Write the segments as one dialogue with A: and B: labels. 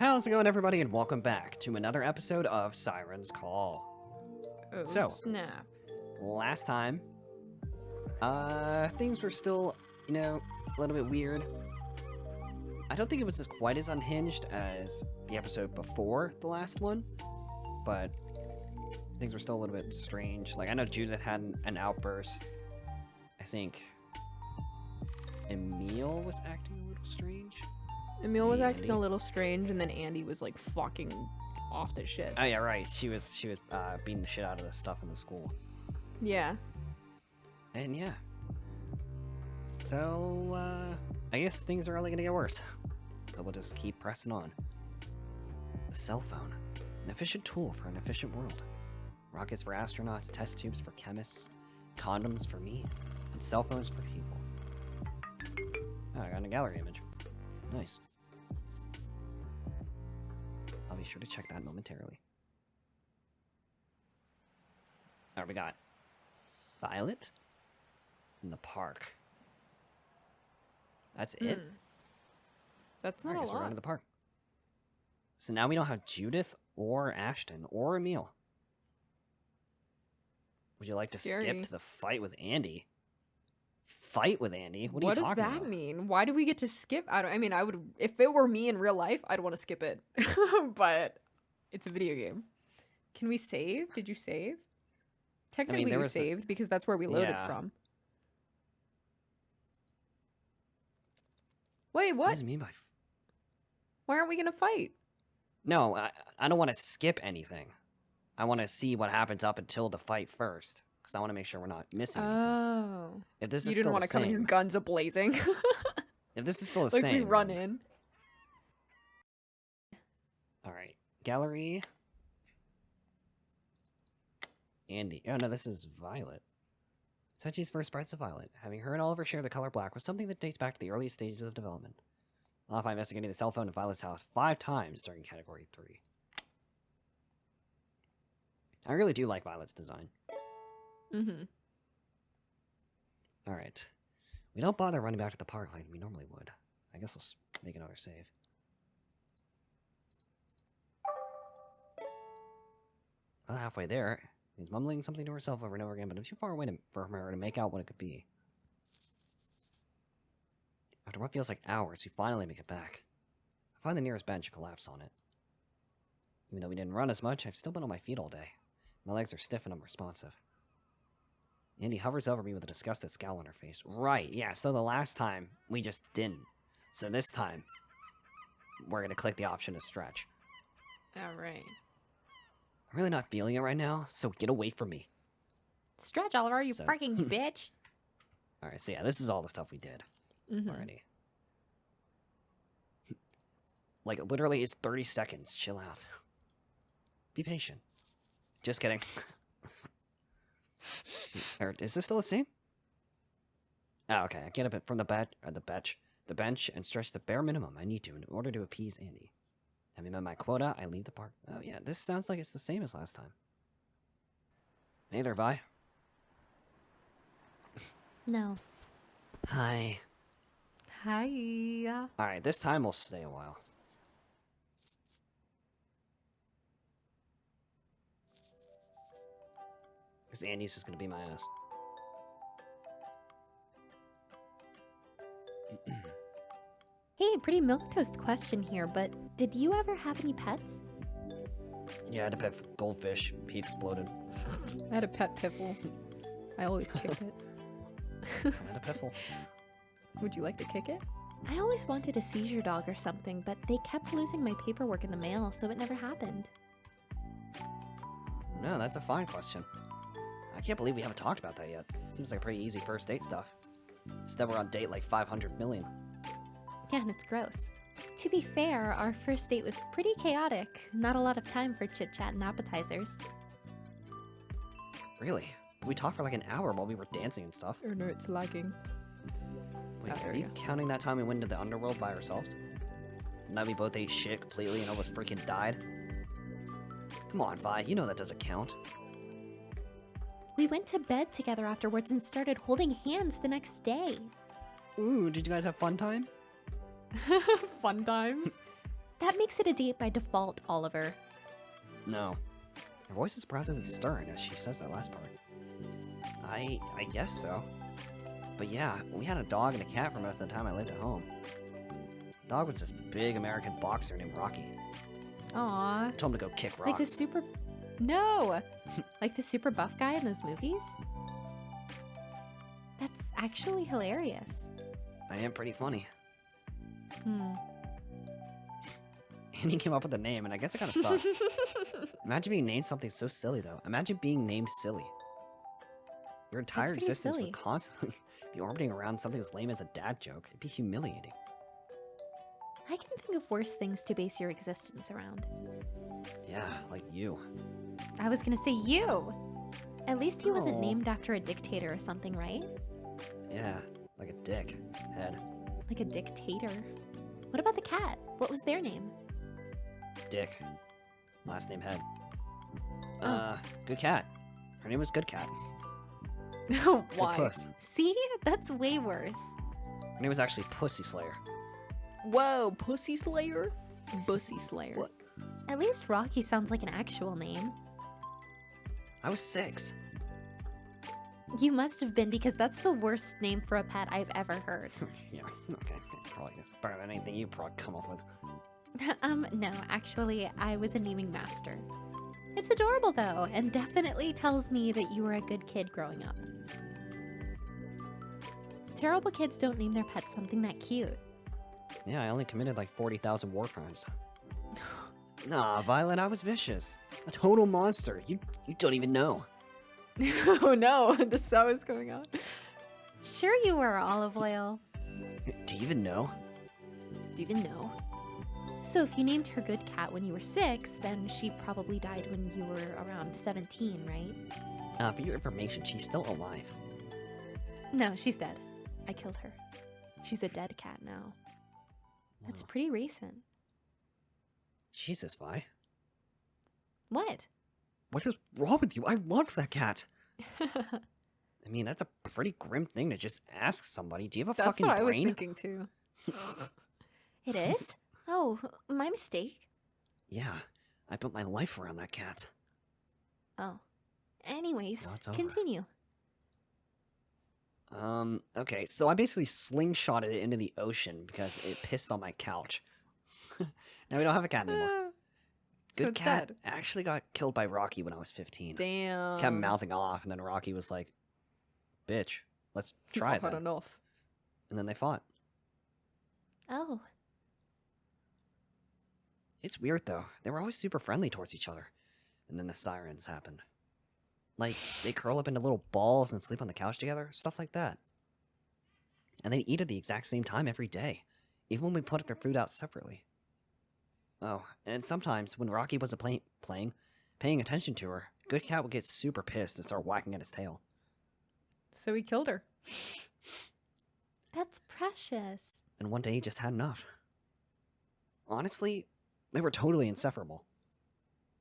A: How's it going, everybody, and welcome back to another episode of Siren's Call.
B: Oh,
A: So,
B: snap.
A: Last time, things were still, a little bit weird. I don't think it was quite as unhinged as the episode before the last one, but things were still a little bit strange. Like, I know Judith had an outburst. I think Emil was acting a little strange.
B: Emil was acting a little strange, and then Andi was like fucking off the shit.
A: Oh yeah, right. She was beating the shit out of the stuff in the school.
B: Yeah.
A: And yeah. So I guess things are only gonna get worse. So we'll just keep pressing on. The cell phone, an efficient tool for an efficient world. Rockets for astronauts, test tubes for chemists, condoms for me, and cell phones for people. Oh, I got a gallery image. Nice. I'll be sure to check that momentarily. Alright, we got Violet in the park. That's it?
B: That's not
A: I
B: a
A: guess we're
B: lot.
A: going to the park. So now we don't have Judith or Ashton or Emil. Would you like to
B: Scary.
A: skip to the fight with Andi? Fight with Andi? What are you
B: does
A: talking
B: that
A: about?
B: mean? Why do we get to skip? I mean, I would, if it were me in real life, I'd want to skip it. But it's a video game. Can we save? Did you save? Technically,
A: there
B: you
A: was
B: saved because that's where we loaded
A: Yeah.
B: from. Wait,
A: What
B: what?
A: does it mean by...
B: Why aren't we gonna fight?
A: No, I don't want to skip anything. I want to see what happens up until the fight first. Because I want to make sure we're not missing anything.
B: Oh.
A: If this
B: You
A: is
B: didn't
A: still
B: want
A: the
B: to come in here
A: same...
B: guns a-blazing.
A: If this is still the
B: Like
A: same...
B: we run
A: then-
B: in.
A: Alright. Gallery. Andi. Oh no, this is Violet. Sechi's first sprites of Violet. Having her and Oliver share the color black was something that dates back to the earliest stages of development. Off by investigating the cell phone in Violet's house 5 times during Category 3. I really do like Violet's design.
B: Mm-hmm.
A: Alright. We don't bother running back to the park like we normally would. I guess we'll make another save. About halfway there, he's mumbling something to herself over and over again, but I'm too far away for her to make out what it could be. After what feels like hours, we finally make it back. I find the nearest bench and collapse on it. Even though we didn't run as much, I've still been on my feet all day. My legs are stiff and unresponsive. Andi hovers over me with a disgusted scowl on her face. Right, yeah, so the last time, we just didn't. So this time, we're gonna click the option to stretch.
B: Alright.
A: I'm really not feeling it right now, so get away from me.
B: Stretch, Oliver, you
A: So-
B: freaking bitch.
A: Alright, so yeah, this is all the stuff we did
B: Mm-hmm.
A: already. Like, literally, it's 30 seconds. Chill out. Be patient. Just kidding. Is this still the same? Oh, okay. I get up from the bench and stretch the bare minimum I need to in order to appease Andi. Having met my quota, I leave the park. Oh yeah, this sounds like it's the same as last time. Hey there, Vi.
C: No.
A: Hi.
B: Hi.
A: Alright, this time we'll stay a while. Because Andy's just gonna be my ass.
C: Hey, pretty milquetoast question here, but did you ever have any pets?
A: Yeah, I had to pet goldfish. He exploded.
B: I had a pet piffle. I always kicked it.
A: I had a piffle.
B: Would you like to kick it?
C: I always wanted a seizure dog or something, but they kept losing my paperwork in the mail, so it never happened.
A: No, that's a fine question. I can't believe we haven't talked about that yet. Seems like pretty easy first date stuff. Instead we're on date like 500 million.
C: Yeah, and it's gross. To be fair, our first date was pretty chaotic. Not a lot of time for chit-chat and appetizers.
A: Really? We talked for like an hour while we were dancing and stuff.
B: Oh no, it's lagging.
A: Wait,
B: there
A: are
B: we
A: you
B: go.
A: counting that time we went into the underworld by ourselves? And that we both ate shit completely and almost freaking died? Come on, Vi, you know that doesn't count.
C: We went to bed together afterwards and started holding hands the next day.
A: Ooh, did you guys have fun time?
B: Fun times.
C: That makes it a date by default, Oliver.
A: No. Her voice is surprisingly stern as she says that last part. I guess so. But yeah, we had a dog and a cat for most of the time I lived at home. The dog was this big American boxer named Rocky.
C: Aw.
A: I told him to go kick
C: Like
A: rocks.
C: the super... No! Like the super buff guy in those movies? That's actually hilarious.
A: I am pretty funny.
C: Hmm.
A: And he came up with a name, and I guess it kind of stuck. Imagine being named something so silly, though. Imagine being named silly. Your entire
C: pretty
A: existence
C: silly.
A: would constantly be orbiting around something as lame as a dad joke. It'd be humiliating.
C: I can think of worse things to base your existence around.
A: Yeah, like you.
C: I was gonna say you! At least he wasn't
A: Aw.
C: named after a dictator or something, right?
A: Yeah, like a dick. Head.
C: Like a dictator. What about the cat? What was their name?
A: Dick. Last name Head.
C: Oh.
A: Good cat. Her name was Good Cat.
B: Why?
A: Good puss.
C: See? That's way worse.
A: Her name was actually Pussy Slayer.
B: Whoa, Pussy Slayer? Bussy Slayer.
A: What?
C: At least Rocky sounds like an actual name.
A: I was 6.
C: You must have been, because that's the worst name for a pet I've ever heard.
A: Yeah, okay. Probably is better than anything you probably come up with.
C: No, actually, I was a naming master. It's adorable, though, and definitely tells me that you were a good kid growing up. Terrible kids don't name their pets something that cute.
A: Yeah, I only committed like 40,000 war crimes. Nah, Violet, I was vicious. A total monster. You don't even know.
B: Oh no, the saw is coming out.
C: Sure you were, Olive Oil.
A: Do you even know?
B: Do you even know?
C: So if you named her Good Cat when you were 6, then she probably died when you were around 17, right?
A: For your information, she's still alive.
C: No, she's dead. I killed her. She's a dead cat now. That's
A: Wow.
C: pretty recent.
A: Jesus, Vi.
C: What?
A: What is wrong with you? I loved that cat. I mean, that's a pretty grim thing to just ask somebody. Do you have a
B: That's
A: fucking
B: what I was
A: brain?
B: thinking too.
C: It is? Oh, my mistake.
A: Yeah, I built my life around that cat.
C: Oh. Anyways,
A: Now it's over.
C: continue.
A: Okay, so I basically slingshotted it into the ocean because it pissed on my couch. Now we don't have a cat anymore.
B: So
A: Good
B: it's
A: cat
B: dead.
A: actually got killed by Rocky when I was 15.
B: Damn.
A: Kept mouthing off, and then Rocky was like, bitch, let's try it
B: I've had
A: then.
B: enough.
A: And then they fought.
C: Oh.
A: It's weird, though. They were always super friendly towards each other. And then the sirens happened. Like, they curl up into little balls and sleep on the couch together, stuff like that. And they'd eat at the exact same time every day, even when we put their food out separately. Oh, and sometimes, when Rocky wasn't paying attention to her, Good Cat would get super pissed and start whacking at his tail.
B: So he killed her.
C: That's precious.
A: And one day he just had enough. Honestly, they were totally inseparable.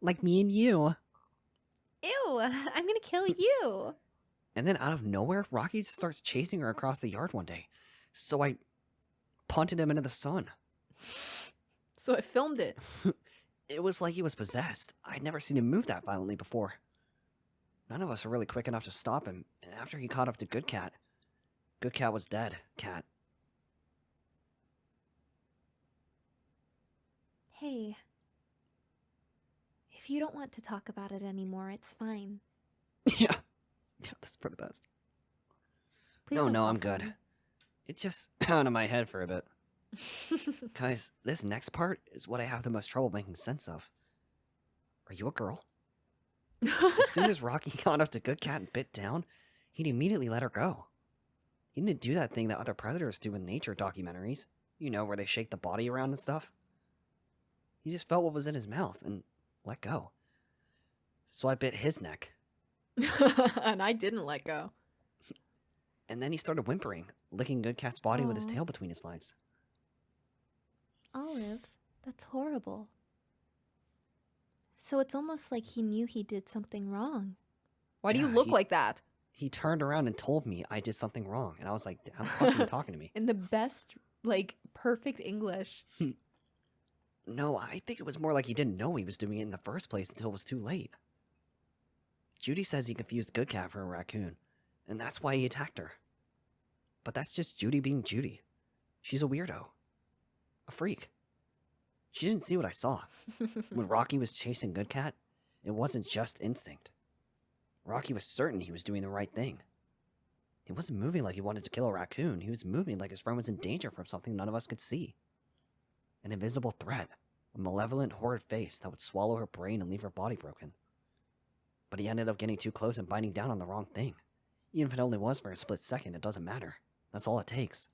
A: Like me and you.
C: Ew, I'm gonna kill you.
A: And then out of nowhere, Rocky just starts chasing her across the yard one day. So I punted him into the sun.
B: So I filmed it.
A: It was like he was possessed. I'd never seen him move that violently before. None of us were really quick enough to stop him, and after he caught up to Good Cat was dead. Cat.
C: Hey. If you don't want to talk about it anymore, it's fine.
A: Yeah. Yeah, that's for the best.
C: Please
A: No,
C: don't
A: no,
C: call
A: I'm
C: for
A: good.
C: me.
A: It's just out of my head for a bit. Guys, this next part is what I have the most trouble making sense of. Are you a girl? As soon as Rocky got up to Good Cat and bit down, he'd immediately let her go. He didn't do that thing that other predators do in nature documentaries. You know, where they shake the body around and stuff. He just felt what was in his mouth and let go. So I bit his neck,
B: And I didn't let go.
A: and then he started whimpering, licking Good Cat's body with his
C: Aw.
A: tail between his legs.
C: Olive, that's horrible. So it's almost like he knew he did something wrong.
B: Why do you
A: Yeah,
B: look
A: he-
B: like that?
A: He turned around and told me I did something wrong, and I was like, how the fuck are you talking to me?
B: In the best, like, perfect English.
A: No, I think it was more like he didn't know he was doing it in the first place until it was too late. Judy says he confused Good Cat for a raccoon, and that's why he attacked her. But that's just Judy being Judy. She's a weirdo. A freak. She didn't see what I saw. When Rocky was chasing Good Cat, it wasn't just instinct. Rocky was certain he was doing the right thing. He wasn't moving like he wanted to kill a raccoon. He was moving like his friend was in danger from something none of us could see. An invisible threat. A malevolent, horrid face that would swallow her brain and leave her body broken. But he ended up getting too close and biting down on the wrong thing. Even if it only was for a split second, it doesn't matter. That's all it takes.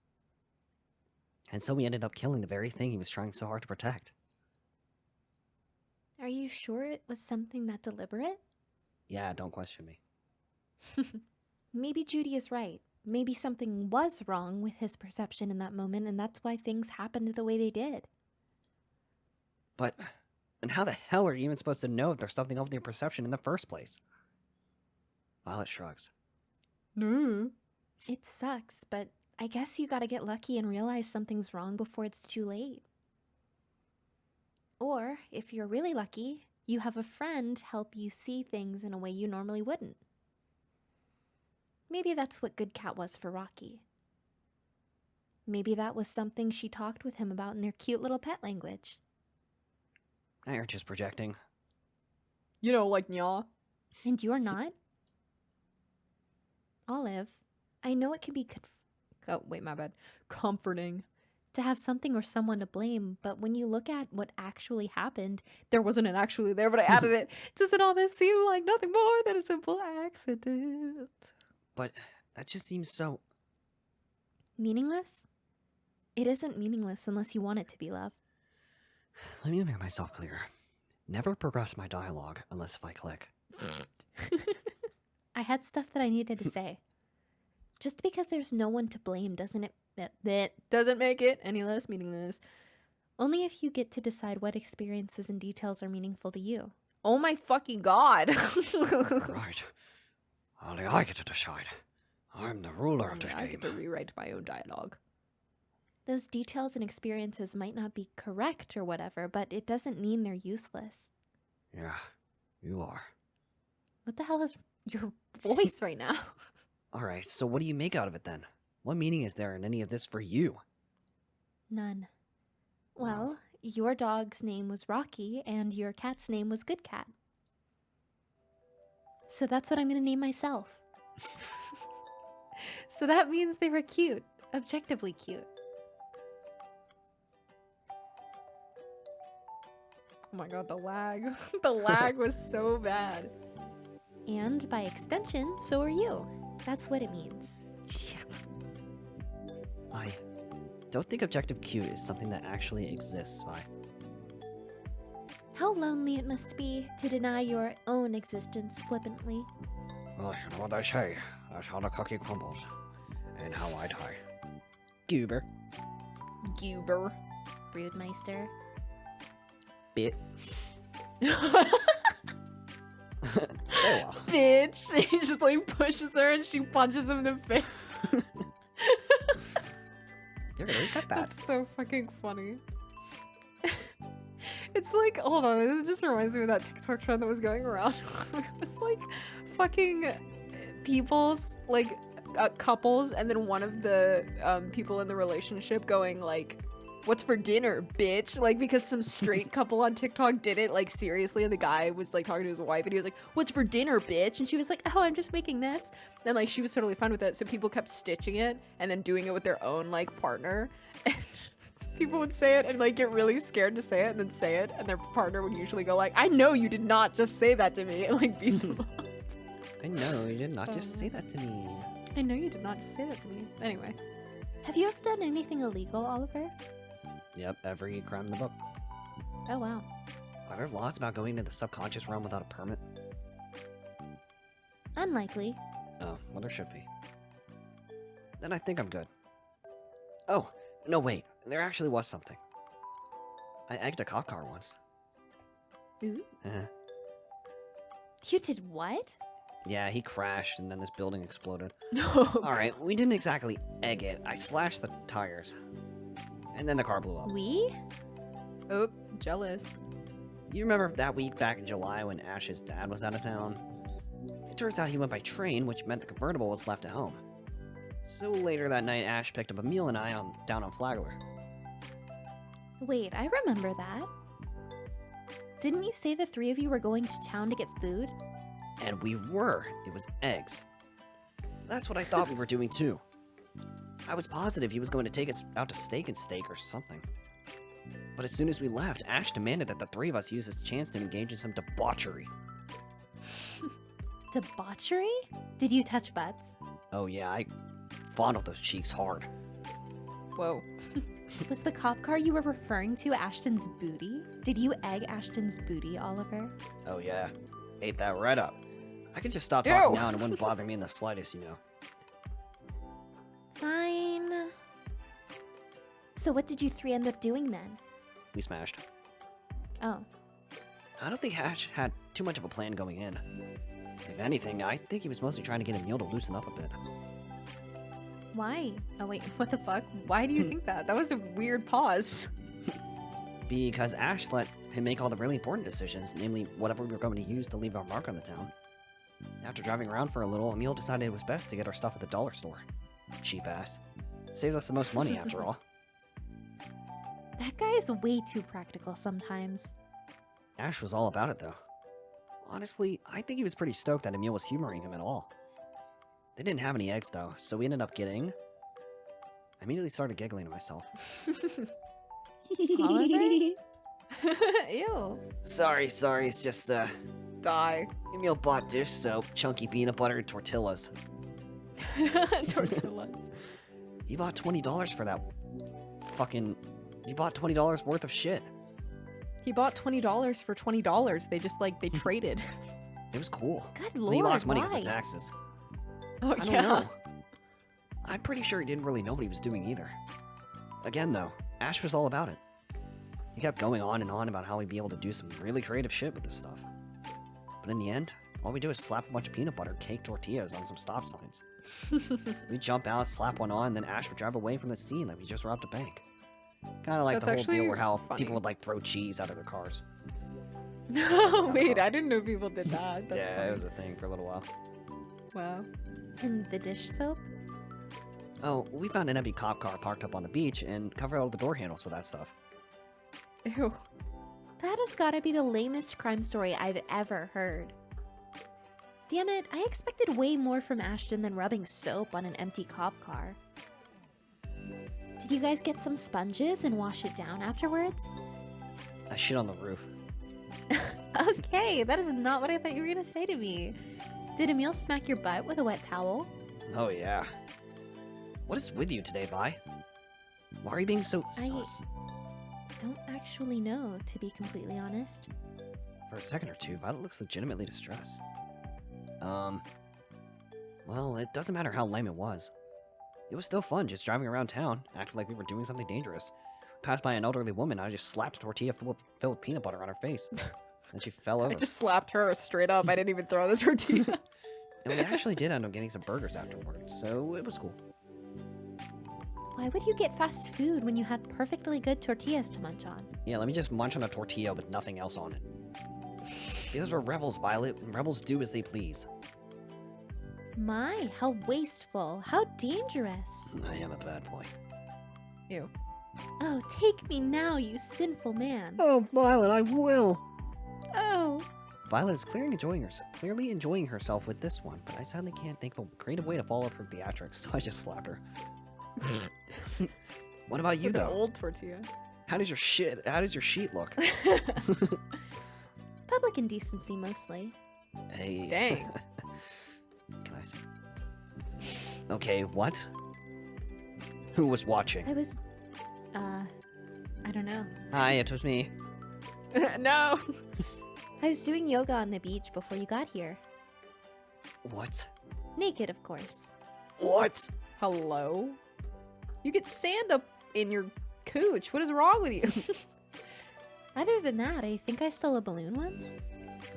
A: And so he ended up killing the very thing he was trying so hard to protect.
C: Are you sure it was something that deliberate?
A: Yeah, don't question me.
C: Maybe Judy is right. Maybe something was wrong with his perception in that moment, and that's why things happened the way they did.
A: But, and how the hell are you even supposed to know if there's something up with your perception in the first place? Violet shrugs.
B: No.
C: It sucks, but I guess you gotta get lucky and realize something's wrong before it's too late. Or, if you're really lucky, you have a friend help you see things in a way you normally wouldn't. Maybe that's what Good Cat was for Rocky. Maybe that was something she talked with him about in their cute little pet language.
A: Now you're just projecting.
B: You know, like, nya.
C: And you're not? Olive, I know it can be
B: Oh, wait, my bad. Comforting.
C: to have something or someone to blame, but when you look at what actually happened,
B: There wasn't an actually there, but I added it. Doesn't all this seem like nothing more than a simple accident?
A: But that just seems so...
C: meaningless? It isn't meaningless unless you want it to be, love.
A: Let me make myself clear. Never progress my dialogue unless if I click.
C: I had stuff that I needed to say. Just because there's no one to blame doesn't
B: That doesn't make it any less meaningless.
C: only if you get to decide what experiences and details are meaningful to you.
B: Oh my fucking god.
A: Right. Only I get to decide. I'm the ruler of the
B: I get to
A: game.
B: rewrite my own dialogue.
C: Those details and experiences might not be correct or whatever, but it doesn't mean they're useless.
A: Yeah, you are.
C: What the hell is your voice right now?
A: Alright, so what do you make out of it then? What meaning is there in any of this for you?
C: None. Well, your dog's name was Rocky, and your cat's name was Good Cat. So that's what I'm gonna name myself. So that means they were cute. Objectively cute.
B: Oh my god, the lag. The lag was so bad.
C: And by extension, so are you. That's what it means.
A: I don't think objective cute is something that actually exists, Vi.
C: How lonely it must be to deny your own existence flippantly.
A: Well, you know what they say. That's how the cookie crumbles. And how I die. Goober.
B: Goober.
C: Broodmeister.
A: Bit. Oh,
B: Bitch. He just like pushes her and she punches him in the face.
A: you're gonna cut that.
B: That's so fucking funny. It's like, hold on, this just reminds me of that TikTok trend that was going around. It was like fucking people's, like, couples, and then one of the people in the relationship going like, what's for dinner, bitch? Like, because some straight couple on TikTok did it, like, seriously, and the guy was, like, talking to his wife, and he was like, what's for dinner, bitch? And she was like, oh, I'm just making this. And, like, she was totally fine with it, so people kept stitching it, and then doing it with their own, like, partner. And people would say it, and, like, get really scared to say it, and then say it, and their partner would usually go like, I know you did not just say that to me, and, like, beat them up.
A: I know, you did not just say that to me.
B: I know you did not just say that to me. Anyway.
C: Have you ever done anything illegal, Oliver?
A: Yep, every crime in the book.
C: Oh, wow.
A: Are there laws about going into the subconscious realm without a permit?
C: Unlikely.
A: Oh, well, there should be. Then I think I'm good. Oh, no, wait. There actually was something. I egged a cop car once.
B: Ooh.
C: You did what?
A: Yeah, he crashed and then this building exploded.
B: No.
A: Alright, we didn't exactly egg it. I slashed the tires. And then the car blew up.
C: We?
B: Oh, Jealous.
A: You remember that week back in July when Ash's dad was out of town? It turns out he went by train, which meant the convertible was left at home. So later that night, Ash picked up Emil and I down on Flagler.
C: Wait, I remember that. Didn't you say the three of you were going to town to get food?
A: And we were. It was eggs. That's what I thought we were doing too. I was positive he was going to take us out to Steak and Steak or something. But as soon as we left, Ash demanded that the three of us use this chance to engage in some debauchery.
C: Debauchery? Did you touch butts?
A: Oh yeah, I fondled those cheeks hard.
B: Whoa.
C: Was the cop car you were referring to Ashton's booty? Did you egg Ashton's booty, Oliver?
A: Oh yeah, ate that right up. I could just stop talking
B: Ew.
A: now and it wouldn't bother me in the slightest, you know.
C: Fine. So what did you three end up doing then?
A: We smashed.
C: Oh.
A: I don't think Ash had too much of a plan going in. If anything, I think he was mostly trying to get Emil to loosen up a bit.
C: Why?
B: Oh wait, what the fuck? Why do you think that? That was a weird pause.
A: Because Ash let him make all the really important decisions, namely whatever we were going to use to leave our mark on the town. After driving around for a little, Emil decided it was best to get our stuff at the dollar store. Cheap ass. Saves us the most money after all.
C: That guy is way too practical sometimes.
A: Ash was all about it though. Honestly, I think he was pretty stoked that Emil was humoring him at all. They didn't have any eggs though, so we ended up getting... I immediately started giggling to myself.
C: Oliver? Ew.
A: Sorry, it's just,
B: Die.
A: Emil bought dish soap, chunky peanut butter, and tortillas.
B: Tortillas.
A: He bought $20 for that fucking... He bought $20 worth of shit.
B: He bought $20 for $20. They just, like, they traded.
A: It was cool.
C: Good
A: And
C: lord,
A: he lost money because
C: why?
A: of taxes.
B: Oh,
A: I don't know. I'm pretty sure he didn't really know what he was doing either. Again, though, Ash was all about it. He kept going on and on about how he'd be able to do some really creative shit with this stuff. But in the end, all we do is slap a bunch of peanut butter cake tortillas on some stop signs. We'd jump out, slap one on, then Ash would drive away from the scene like we just robbed a bank. Kind of like
B: That's
A: the whole deal
B: actually
A: where how
B: funny.
A: people would like throw cheese out of their cars.
B: No, wait, I didn't know people did that. That's
A: yeah,
B: funny.
A: it was a thing for a little while.
B: Wow.
C: And the dish soap?
A: Oh, we found an empty cop car parked up on the beach and covered all the door handles with that stuff.
B: Ew.
C: That has gotta be the lamest crime story I've ever heard. Damn it, I expected way more from Ashton than rubbing soap on an empty cop car. Did you guys get some sponges and wash it down afterwards?
A: I shit on the roof.
C: Okay, that is not what I thought you were gonna say to me. Did Emil smack your butt with a wet towel?
A: Oh yeah. What is with you today, Vi? Why are you being so
C: I-
A: sus?
C: Don't actually know, to be completely honest.
A: For a second or two, Violet looks legitimately distressed. Well, it doesn't matter how lame it was. It was still fun just driving around town, acting like we were doing something dangerous. Passed by an elderly woman, and I just slapped a tortilla filled with peanut butter on her face. And she fell over.
B: I just slapped her straight up. I didn't even throw the tortilla.
A: And we actually did end up getting some burgers afterwards, so it was cool.
C: Why would you get fast food when you had perfectly good tortillas to munch on?
A: Yeah, let me just munch on a tortilla with nothing else on it. Because we're rebels, Violet, and rebels do as they please.
C: My, how wasteful. How dangerous.
A: I am a bad boy.
B: Ew.
C: Oh, take me now, you sinful man.
A: Oh, Violet, I will!
C: Oh.
A: Violet is clearly enjoying herself with this one, but I sadly can't think of a creative way to follow up her theatrics, so I just slapped her. What about you,
B: With an
A: though?
B: old tortilla.
A: How does your sheet look?
C: Public indecency, mostly.
A: Hey.
B: Dang.
A: Can I see? Okay, what? Who was watching?
C: I was, I don't know.
A: Hi, it was me.
B: No.
C: I was doing yoga on the beach before you got here.
A: What?
C: Naked, of course.
A: What?
B: Hello? You get sand up in your cooch. What is wrong with you?
C: Other than that, I think I stole a balloon once.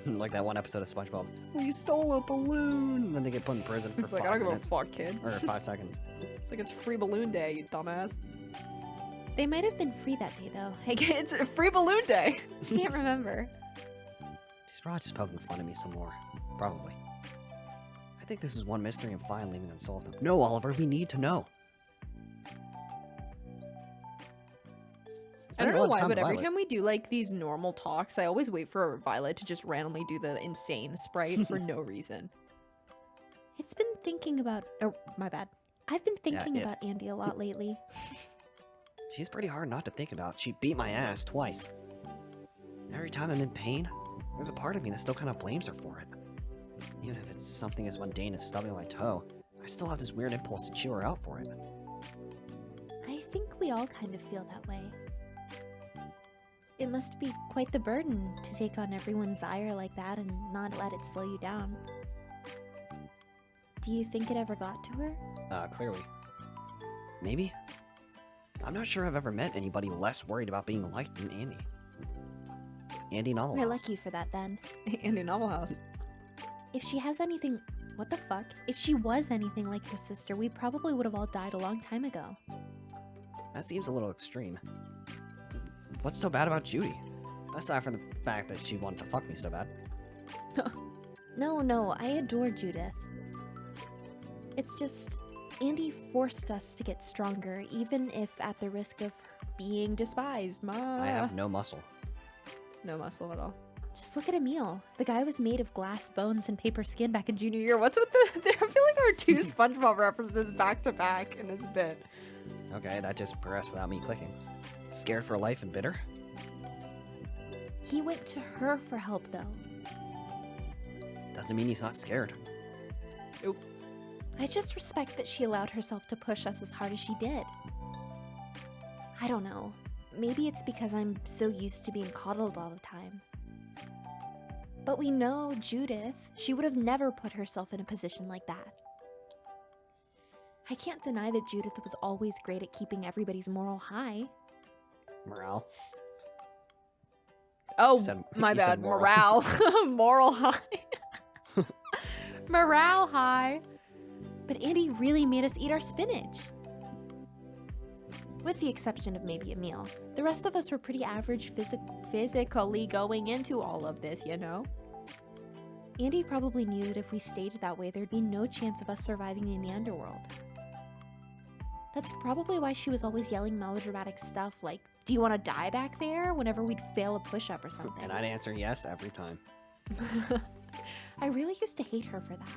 A: Like that one episode of SpongeBob. We stole a balloon! And then they get put in prison for
B: It's like,
A: 5
B: I don't give a
A: minutes.
B: fuck, kid.
A: Or 5 seconds.
B: It's like it's free balloon day, you dumbass.
C: They might have been free that day, though.
B: It's a free balloon day.
C: Can't remember.
A: She's probably just poking fun at me some more. Probably. I think this is one mystery I'm fine leaving unsolved. No, Oliver, we need to know.
B: I don't know why, but every time we do like these normal talks, I always wait for Violet to just randomly do the insane sprite for no reason.
C: It's been thinking about... Oh, my bad. I've been thinking about Andi a lot lately.
A: She's pretty hard not to think about. She beat my ass twice. Every time I'm in pain, there's a part of me that still kind of blames her for it. Even if it's something as mundane as stubbing my toe, I still have this weird impulse to chew her out for it.
C: I think we all kind of feel that way. It must be quite the burden to take on everyone's ire like that and not let it slow you down. Do you think it ever got to her?
A: Clearly. Maybe? I'm not sure I've ever met anybody less worried about being liked than Andi. Andi Novelhouse.
C: We're lucky for that then.
B: Andi Novelhouse.
C: If she has anything... What the fuck? If she was anything like her sister, we probably would have all died a long time ago.
A: That seems a little extreme. What's so bad about Judy? Aside from the fact that she wanted to fuck me so bad.
C: No, I adore Judith. It's just... Andi forced us to get stronger, even if at the risk of
B: Being despised, ma.
A: I have no muscle.
B: No muscle at all.
C: Just look at Emil. The guy was made of glass bones and paper skin back in junior
B: Junior year, what's with the... I feel like there are two SpongeBob references back to back in this bit.
A: Okay, that just progressed without me clicking. Scared for life and bitter?
C: He went to her for help, though.
A: Doesn't mean he's not scared.
B: Oop.
C: I just respect that she allowed herself to push us as hard as she did. I don't know. Maybe it's because I'm so used to being coddled all the time. But we know Judith. She would have never put herself in a position like that. I can't deny that Judith was always great at keeping everybody's moral high.
A: Morale.
B: Oh,
A: my
B: my
A: you said
B: bad.
A: moral.
B: Morale. Moral high. Morale high.
C: But Andi really made us eat our spinach. With the exception of maybe Emil, the rest of us were pretty average
B: Physically going into all of this, you know?
C: Andi probably knew that if we stayed that way, there'd be no chance of us surviving in the underworld. That's probably why she was always yelling melodramatic stuff like, "Do you want to die back there?" whenever we'd fail a push-up or something.
A: And I'd answer yes every time.
C: I really used to hate her for that.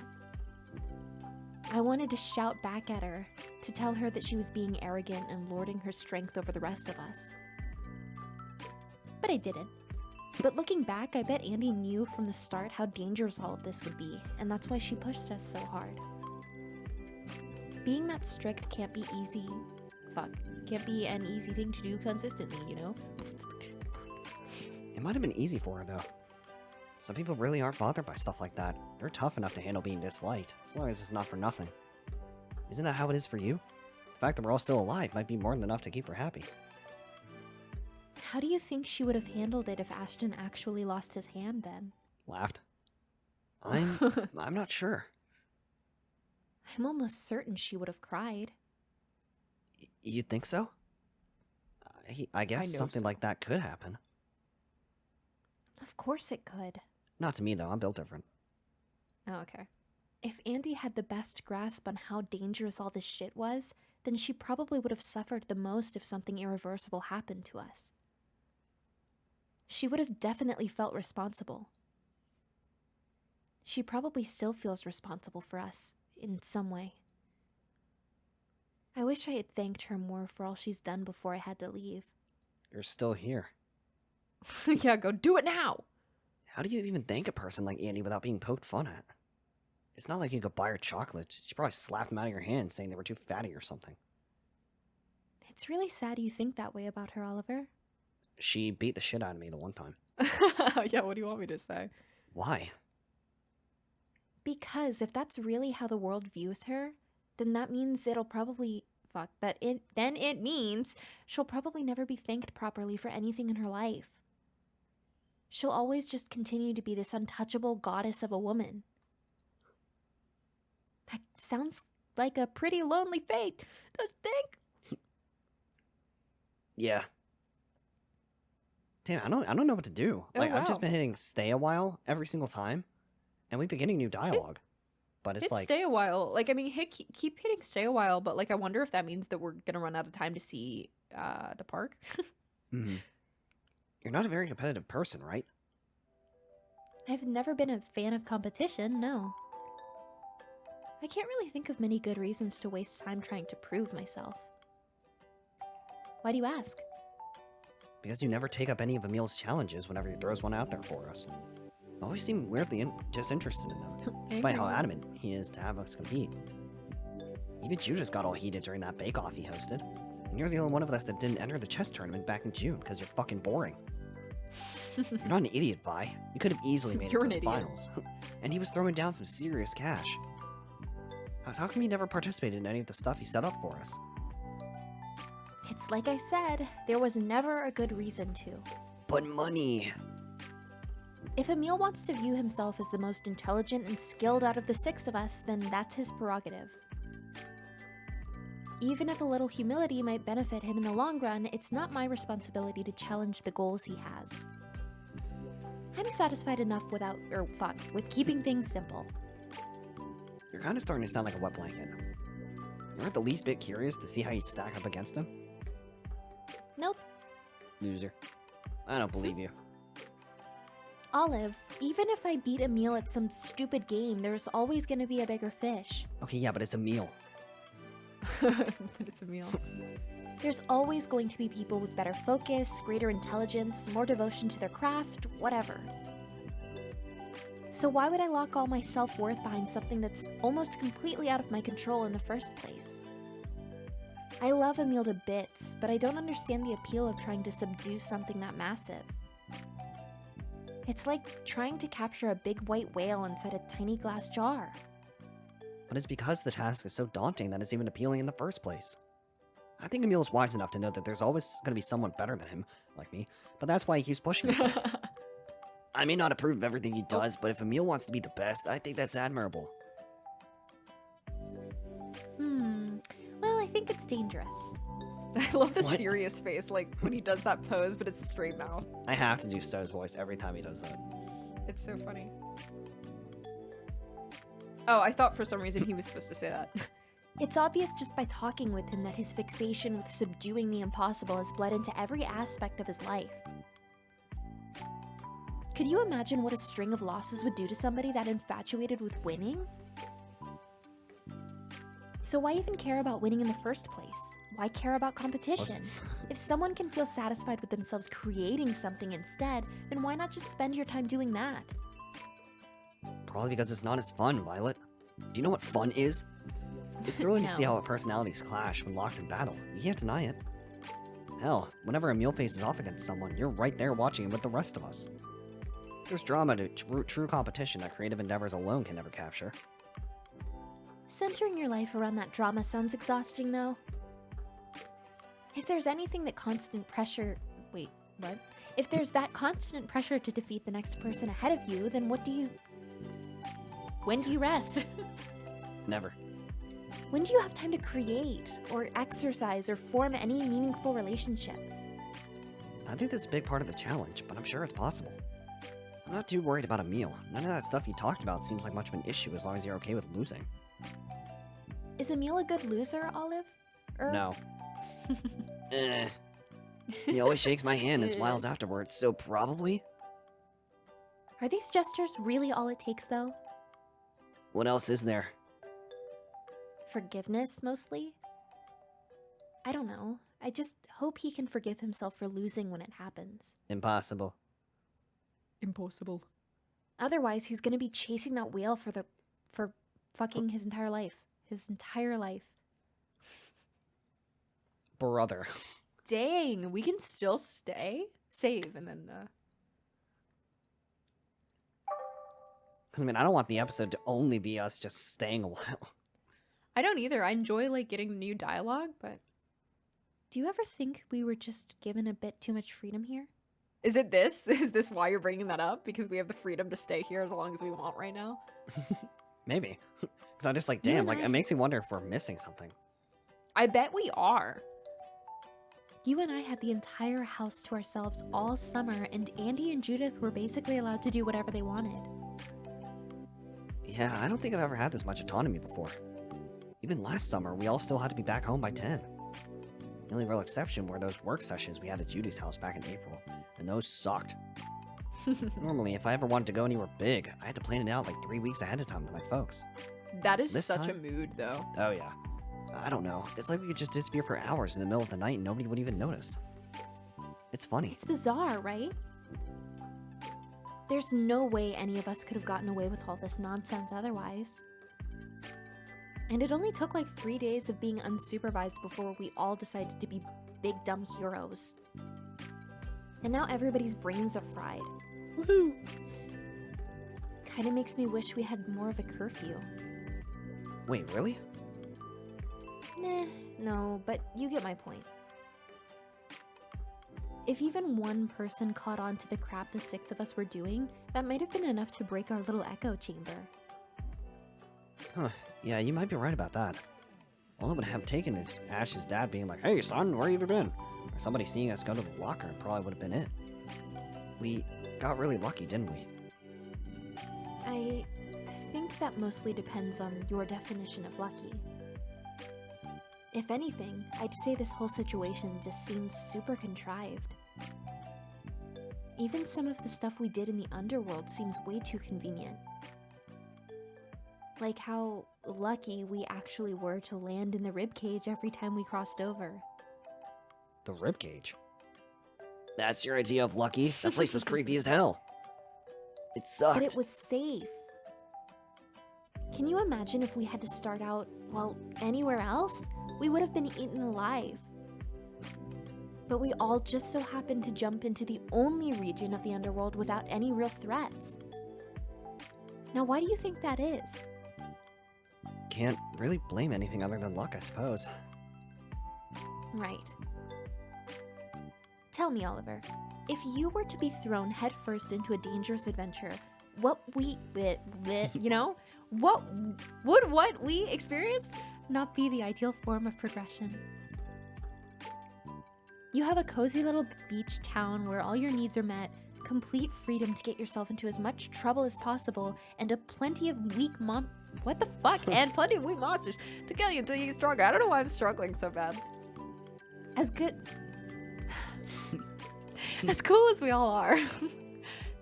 C: I wanted to shout back at her, to tell her that she was being arrogant and lording her strength over the rest of us. But I didn't. But looking back, I bet Andi knew from the start how dangerous all of this would be, and that's why she pushed us so hard. Being that strict can't be easy. Can't be an easy thing to do consistently, you know?
A: It might have been easy for her, though. Some people really aren't bothered by stuff like that. They're tough enough to handle being disliked, as long as it's not for nothing. Isn't that how it is for you? The fact that we're all still alive might be more than enough to keep her happy.
C: How do you think she would have handled it if Ashton actually lost his hand then?
A: Laughed. I'm not sure.
C: I'm almost certain she would have cried.
A: You'd think so? I guess
B: know
A: something
B: so.
A: like that could happen.
C: Of course it could.
A: Not to me, though. I'm built different.
B: Oh, okay.
C: If Andi had the best grasp on how dangerous all this shit was, then she probably would have suffered the most if something irreversible happened to us. She would have definitely felt responsible. She probably still feels responsible for us, in some way. I wish I had thanked her more for all she's done before I had to leave.
A: You're still here.
B: Yeah, go do it now!
A: How do you even thank a person like Andi without being poked fun at? It's not like you could buy her chocolate. She probably slapped them out of your hand saying they were too fatty or something.
C: It's really sad you think that way about her, Oliver.
A: She beat the shit out of me the one time.
B: Yeah, what do you want me to say?
A: Why?
C: Because if that's really how the world views her, then that means it'll probably... Then it means she'll probably never be thanked properly for anything in her life. She'll always just continue to be this untouchable goddess of a woman. That sounds like a pretty lonely fate, don't you think?
A: Yeah. Damn, I don't know what to do.
B: Oh,
A: Like, I've
B: wow.
A: just been hitting stay a while every single time, and we've been getting new dialogue. But it's
B: Hit
A: like,
B: stay a while. Like, I mean, keep hitting stay a while, but like, I wonder if that means that we're gonna run out of time to see the park.
A: mhm. You're not a very competitive person, right?
C: I've never been a fan of competition, no. I can't really think of many good reasons to waste time trying to prove myself. Why do you ask?
A: Because you never take up any of Emil's challenges whenever he throws one out there for us. You always seem weirdly disinterested in them, despite how adamant he is to have us compete. Even Judith got all heated during that bake-off he hosted. And you're the only one of us that didn't enter the chess tournament back in June because you're fucking boring. You're not an idiot, Vi. You could have easily made
B: You're
A: it to
B: an
A: the
B: idiot.
A: finals. And he was throwing down some serious cash. How come you never participated in any of the stuff he set up for us?
C: It's like I said, there was never a good reason to.
A: But money!
C: If Emil wants to view himself as the most intelligent and skilled out of the 6 of us, then that's his prerogative. Even if a little humility might benefit him in the long run, it's not my responsibility to challenge the goals he has. I'm satisfied enough with keeping things simple.
A: You're kind of starting to sound like a wet blanket. You aren't the least bit curious to see how you stack up against him?
C: Nope.
A: Loser. I don't believe you.
C: Olive, even if I beat Emil at some stupid game, there's always gonna be a bigger fish.
A: Okay, yeah, but it's a meal.
B: But it's a meal.
C: There's always going to be people with better focus, greater intelligence, more devotion to their craft, whatever. So why would I lock all my self-worth behind something that's almost completely out of my control in the first place? I love Emil to bits, but I don't understand the appeal of trying to subdue something that massive. It's like trying to capture a big white whale inside a tiny glass jar.
A: But it's because the task is so daunting that it's even appealing in the first place. I think Emil's wise enough to know that there's always going to be someone better than him, like me, but that's why he keeps pushing himself. I may not approve of everything he does, but if Emil wants to be the best, I think that's admirable.
C: Well, I think it's dangerous.
B: I love the
A: What?
B: serious face, like when he does that pose, but it's straight mouth.
A: I have to do Stowe's voice every time he does that.
B: It's so funny. Oh, I thought for some reason he was supposed to say that.
C: It's obvious just by talking with him that his fixation with subduing the impossible has bled into every aspect of his life. Could you imagine what a string of losses would do to somebody that infatuated with winning? So why even care about winning in the first place? Why care about competition? If someone can feel satisfied with themselves creating something instead, then why not just spend your time doing that?
A: Probably because it's not as fun, Violet. Do you know what fun is? It's thrilling to see
C: No.
A: how our personalities clash when locked in battle. You can't deny it. Hell, whenever Emil faces off against someone, you're right there watching him with the rest of us. There's drama to true competition that creative endeavors alone can never capture.
C: Centering your life around that drama sounds exhausting, though. If there's anything that constant pressure... Wait, what? If there's that constant pressure to defeat the next person ahead of you, then what do you... When do you rest?
A: Never.
C: When do you have time to create, or exercise, or form any meaningful relationship?
A: I think that's a big part of the challenge, but I'm sure it's possible. I'm not too worried about Emil. None of that stuff you talked about seems like much of an issue as long as you're okay with losing.
C: Is Emil a good loser, Olive?
A: No. Eh. He always shakes my hand and smiles afterwards, so probably?
C: Are these gestures really all it takes, though?
A: What else is there?
C: Forgiveness, mostly? I don't know. I just hope he can forgive himself for losing when it happens.
A: Impossible.
B: Impossible.
C: Otherwise, he's gonna be chasing that whale for fucking his entire life. His entire life.
A: Brother.
B: Dang, we can still stay? Save, and then,
A: Because, I mean, I don't want the episode to only be us just staying a while.
B: I don't either. I enjoy, like, getting new dialogue, but...
C: Do you ever think we were just given a bit too much freedom here?
B: Is it this? Is this why you're bringing that up? Because we have the freedom to stay here as long as we want right now?
A: Maybe. Because I'm just like,
C: You
A: damn,
C: and
A: like,
C: I-
A: it makes me wonder if we're missing something.
B: I bet we are.
C: You and I had the entire house to ourselves all summer, and Andy and Judith were basically allowed to do whatever they wanted.
A: Yeah, I don't think I've ever had this much autonomy before. Even last summer, we all still had to be back home by 10. The only real exception were those work sessions we had at Judy's house back in April, and those sucked. Normally, if I ever wanted to go anywhere big, I had to plan it out like 3 weeks ahead of time with my folks.
B: That is
A: This
B: such a
A: time-
B: mood, though.
A: Oh yeah. I don't know. It's like we could just disappear for hours in the middle of the night and nobody would even notice. It's funny.
C: It's bizarre, right? There's no way any of us could have gotten away with all this nonsense otherwise. And it only took like 3 days of being unsupervised before we all decided to be big dumb heroes. And now everybody's brains are fried.
A: Woohoo!
C: Kinda makes me wish we had more of a curfew.
A: Wait, really?
C: Nah, no, but you get my point. If even one person caught on to the crap the 6 of us were doing, that might have been enough to break our little echo chamber.
A: Huh. Yeah, you might be right about that. All it would have taken is Ash's dad being like, "Hey, son, where have you been?" Or somebody seeing us go to the locker and probably would have been it. We got really lucky, didn't we?
C: I think that mostly depends on your definition of lucky. If anything, I'd say this whole situation just seems super contrived. Even some of the stuff we did in the underworld seems way too convenient. Like how lucky we actually were to land in the ribcage every time we crossed over.
A: The ribcage. That's your idea of lucky? That place was creepy as hell. It sucked.
C: But it was safe. Can you imagine if we had to start out, well, anywhere else? We would have been eaten alive. But we all just so happened to jump into the only region of the underworld without any real threats. Now, why do you think that is?
A: Can't really blame anything other than luck, I suppose.
C: Right. Tell me, Oliver, if you were to be thrown headfirst into a dangerous adventure, what we experienced not be the ideal form of progression? You have a cozy little beach town where all your needs are met, complete freedom to get yourself into as much trouble as possible, and plenty of weak and plenty of weak monsters to kill you until you get stronger. I don't know why I'm struggling so bad. As cool as we all are,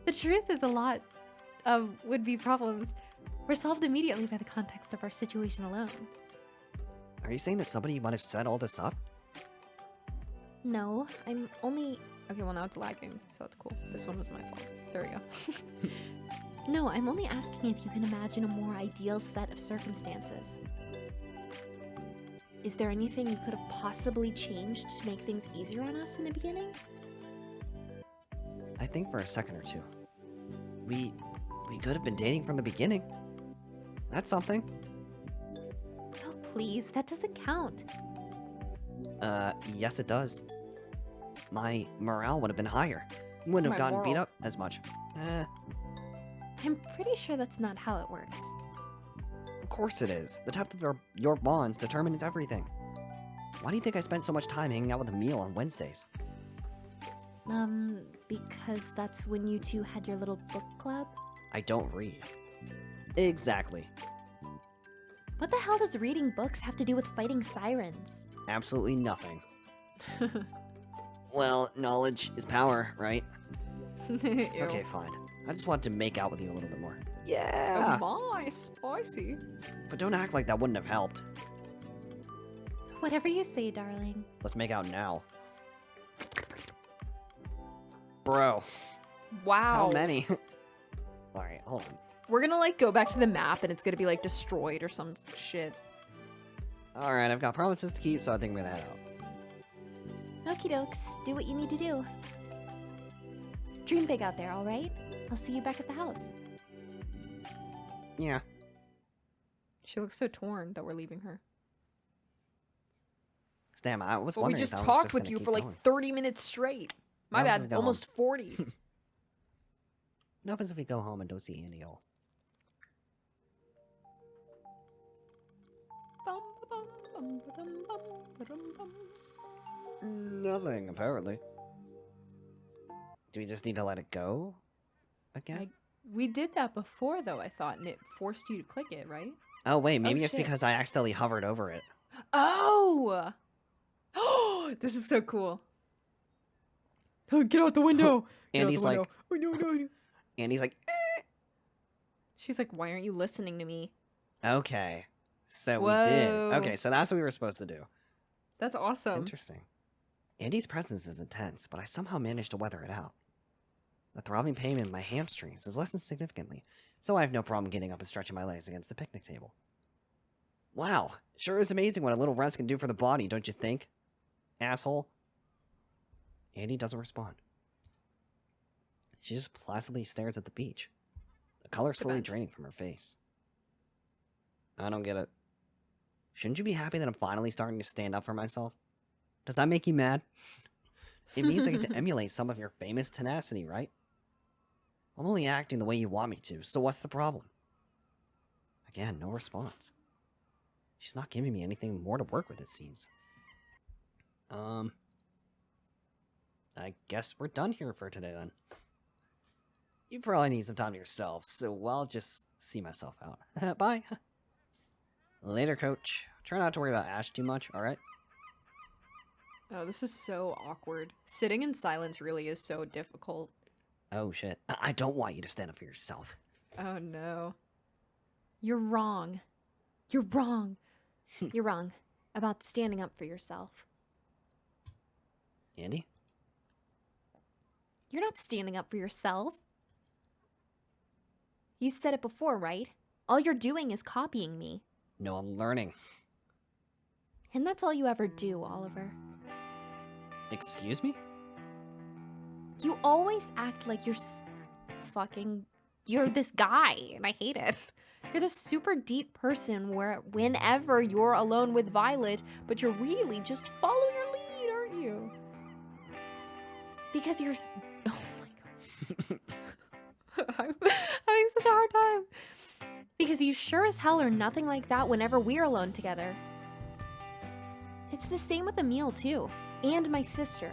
C: the truth is a lot of would-be problems were solved immediately by the context of our situation alone.
A: Are you saying that somebody might have set all this up?
C: No, I'm only...
B: Okay, well now it's lagging, so that's cool. This one was my fault. There we go.
C: No, I'm only asking if you can imagine a more ideal set of circumstances. Is there anything you could have possibly changed to make things easier on us in the beginning?
A: I think for a second or two. We could have been dating from the beginning. That's something.
C: Oh, please, that doesn't count.
A: Yes it does. My morale would have been higher. Wouldn't have
B: My
A: gotten beat
B: moral.
A: up as much.
C: I'm pretty sure that's not how it works.
A: Of course it is. The type of your bonds determines everything. Why do you think I spent so much time hanging out with Emil on Wednesdays?
C: Because that's when you two had your little book club?
A: I don't read. Exactly.
C: What the hell does reading books have to do with fighting sirens?
A: Absolutely nothing. Well, knowledge is power, right?
B: Ew.
A: Okay, fine. I just wanted to make out with you a little bit more. Yeah!
B: Oh my, spicy.
A: But don't act like that wouldn't have helped.
C: Whatever you say, darling.
A: Let's make out now. Bro,
B: Wow.
A: how many? Alright, hold on.
B: We're gonna like go back to the map and it's gonna be like destroyed or some shit.
A: Alright, I've got promises to keep, so I think I'm gonna head out.
C: Okie dokes, do what you need to do. Dream big out there, alright? I'll see you back at the house.
A: Yeah.
B: She looks so torn that we're leaving her.
A: Damn, I was
B: But we
A: wondering
B: just
A: if I was
B: talked with
A: gonna
B: you
A: keep
B: for like
A: going.
B: 30 minutes straight. My
A: How else
B: bad,
A: we go
B: almost 40.
A: What happens if we go home and don't see Andy all?
B: Bum, ba-bum, bum, ba-dum, bum, ba-dum, bum.
A: Nothing, apparently. Do we just need to let it go? Again?
B: We did that before, though, I thought, and it forced you to click it, right?
A: Oh, wait, maybe it's
B: shit.
A: because I accidentally hovered over it.
B: Oh! Oh, this is so cool. Oh, get out the window!
A: Andy's like,
B: oh, no.
A: Andy's like,
B: She's like, why aren't you listening to me?
A: okay. So we did.
B: Whoa.
A: Okay, so that's what we were supposed to do.
B: That's awesome.
A: Interesting. Andy's presence is intense, but I somehow managed to weather it out. The throbbing pain in my hamstrings has lessened significantly, so I have no problem getting up and stretching my legs against the picnic table. Wow, sure is amazing what a little rest can do for the body, don't you think? Asshole. Andy doesn't respond. She just placidly stares at the beach, the color slowly draining from her face. I don't get it. Shouldn't you be happy that I'm finally starting to stand up for myself? Does that make you mad? It means I get to emulate some of your famous tenacity, right? I'm only acting the way you want me to, so what's the problem? Again, no response. She's not giving me anything more to work with, it seems. I guess we're done here for today, then. You probably need some time to yourself, so I'll just see myself out. Bye. Later, coach. Try not to worry about Ash too much, alright?
B: Oh, this is so awkward. Sitting in silence really is so difficult.
A: Oh, shit. I don't want you to stand up for yourself.
B: Oh, no.
C: You're wrong. You're wrong. You're wrong about standing up for yourself.
A: Andy?
C: You're not standing up for yourself. You said it before, right? All you're doing is copying me.
A: No, I'm learning.
C: And that's all you ever do, Oliver.
A: Excuse me?
C: You always act like you're this guy, and I hate it. You're this super deep person whenever you're alone with Violet, but you're really just following your lead, aren't you? Because you're... Oh my god.
B: I'm having such a hard time.
C: Because you sure as hell are nothing like that whenever we're alone together. It's the same with Emil, too. And my sister.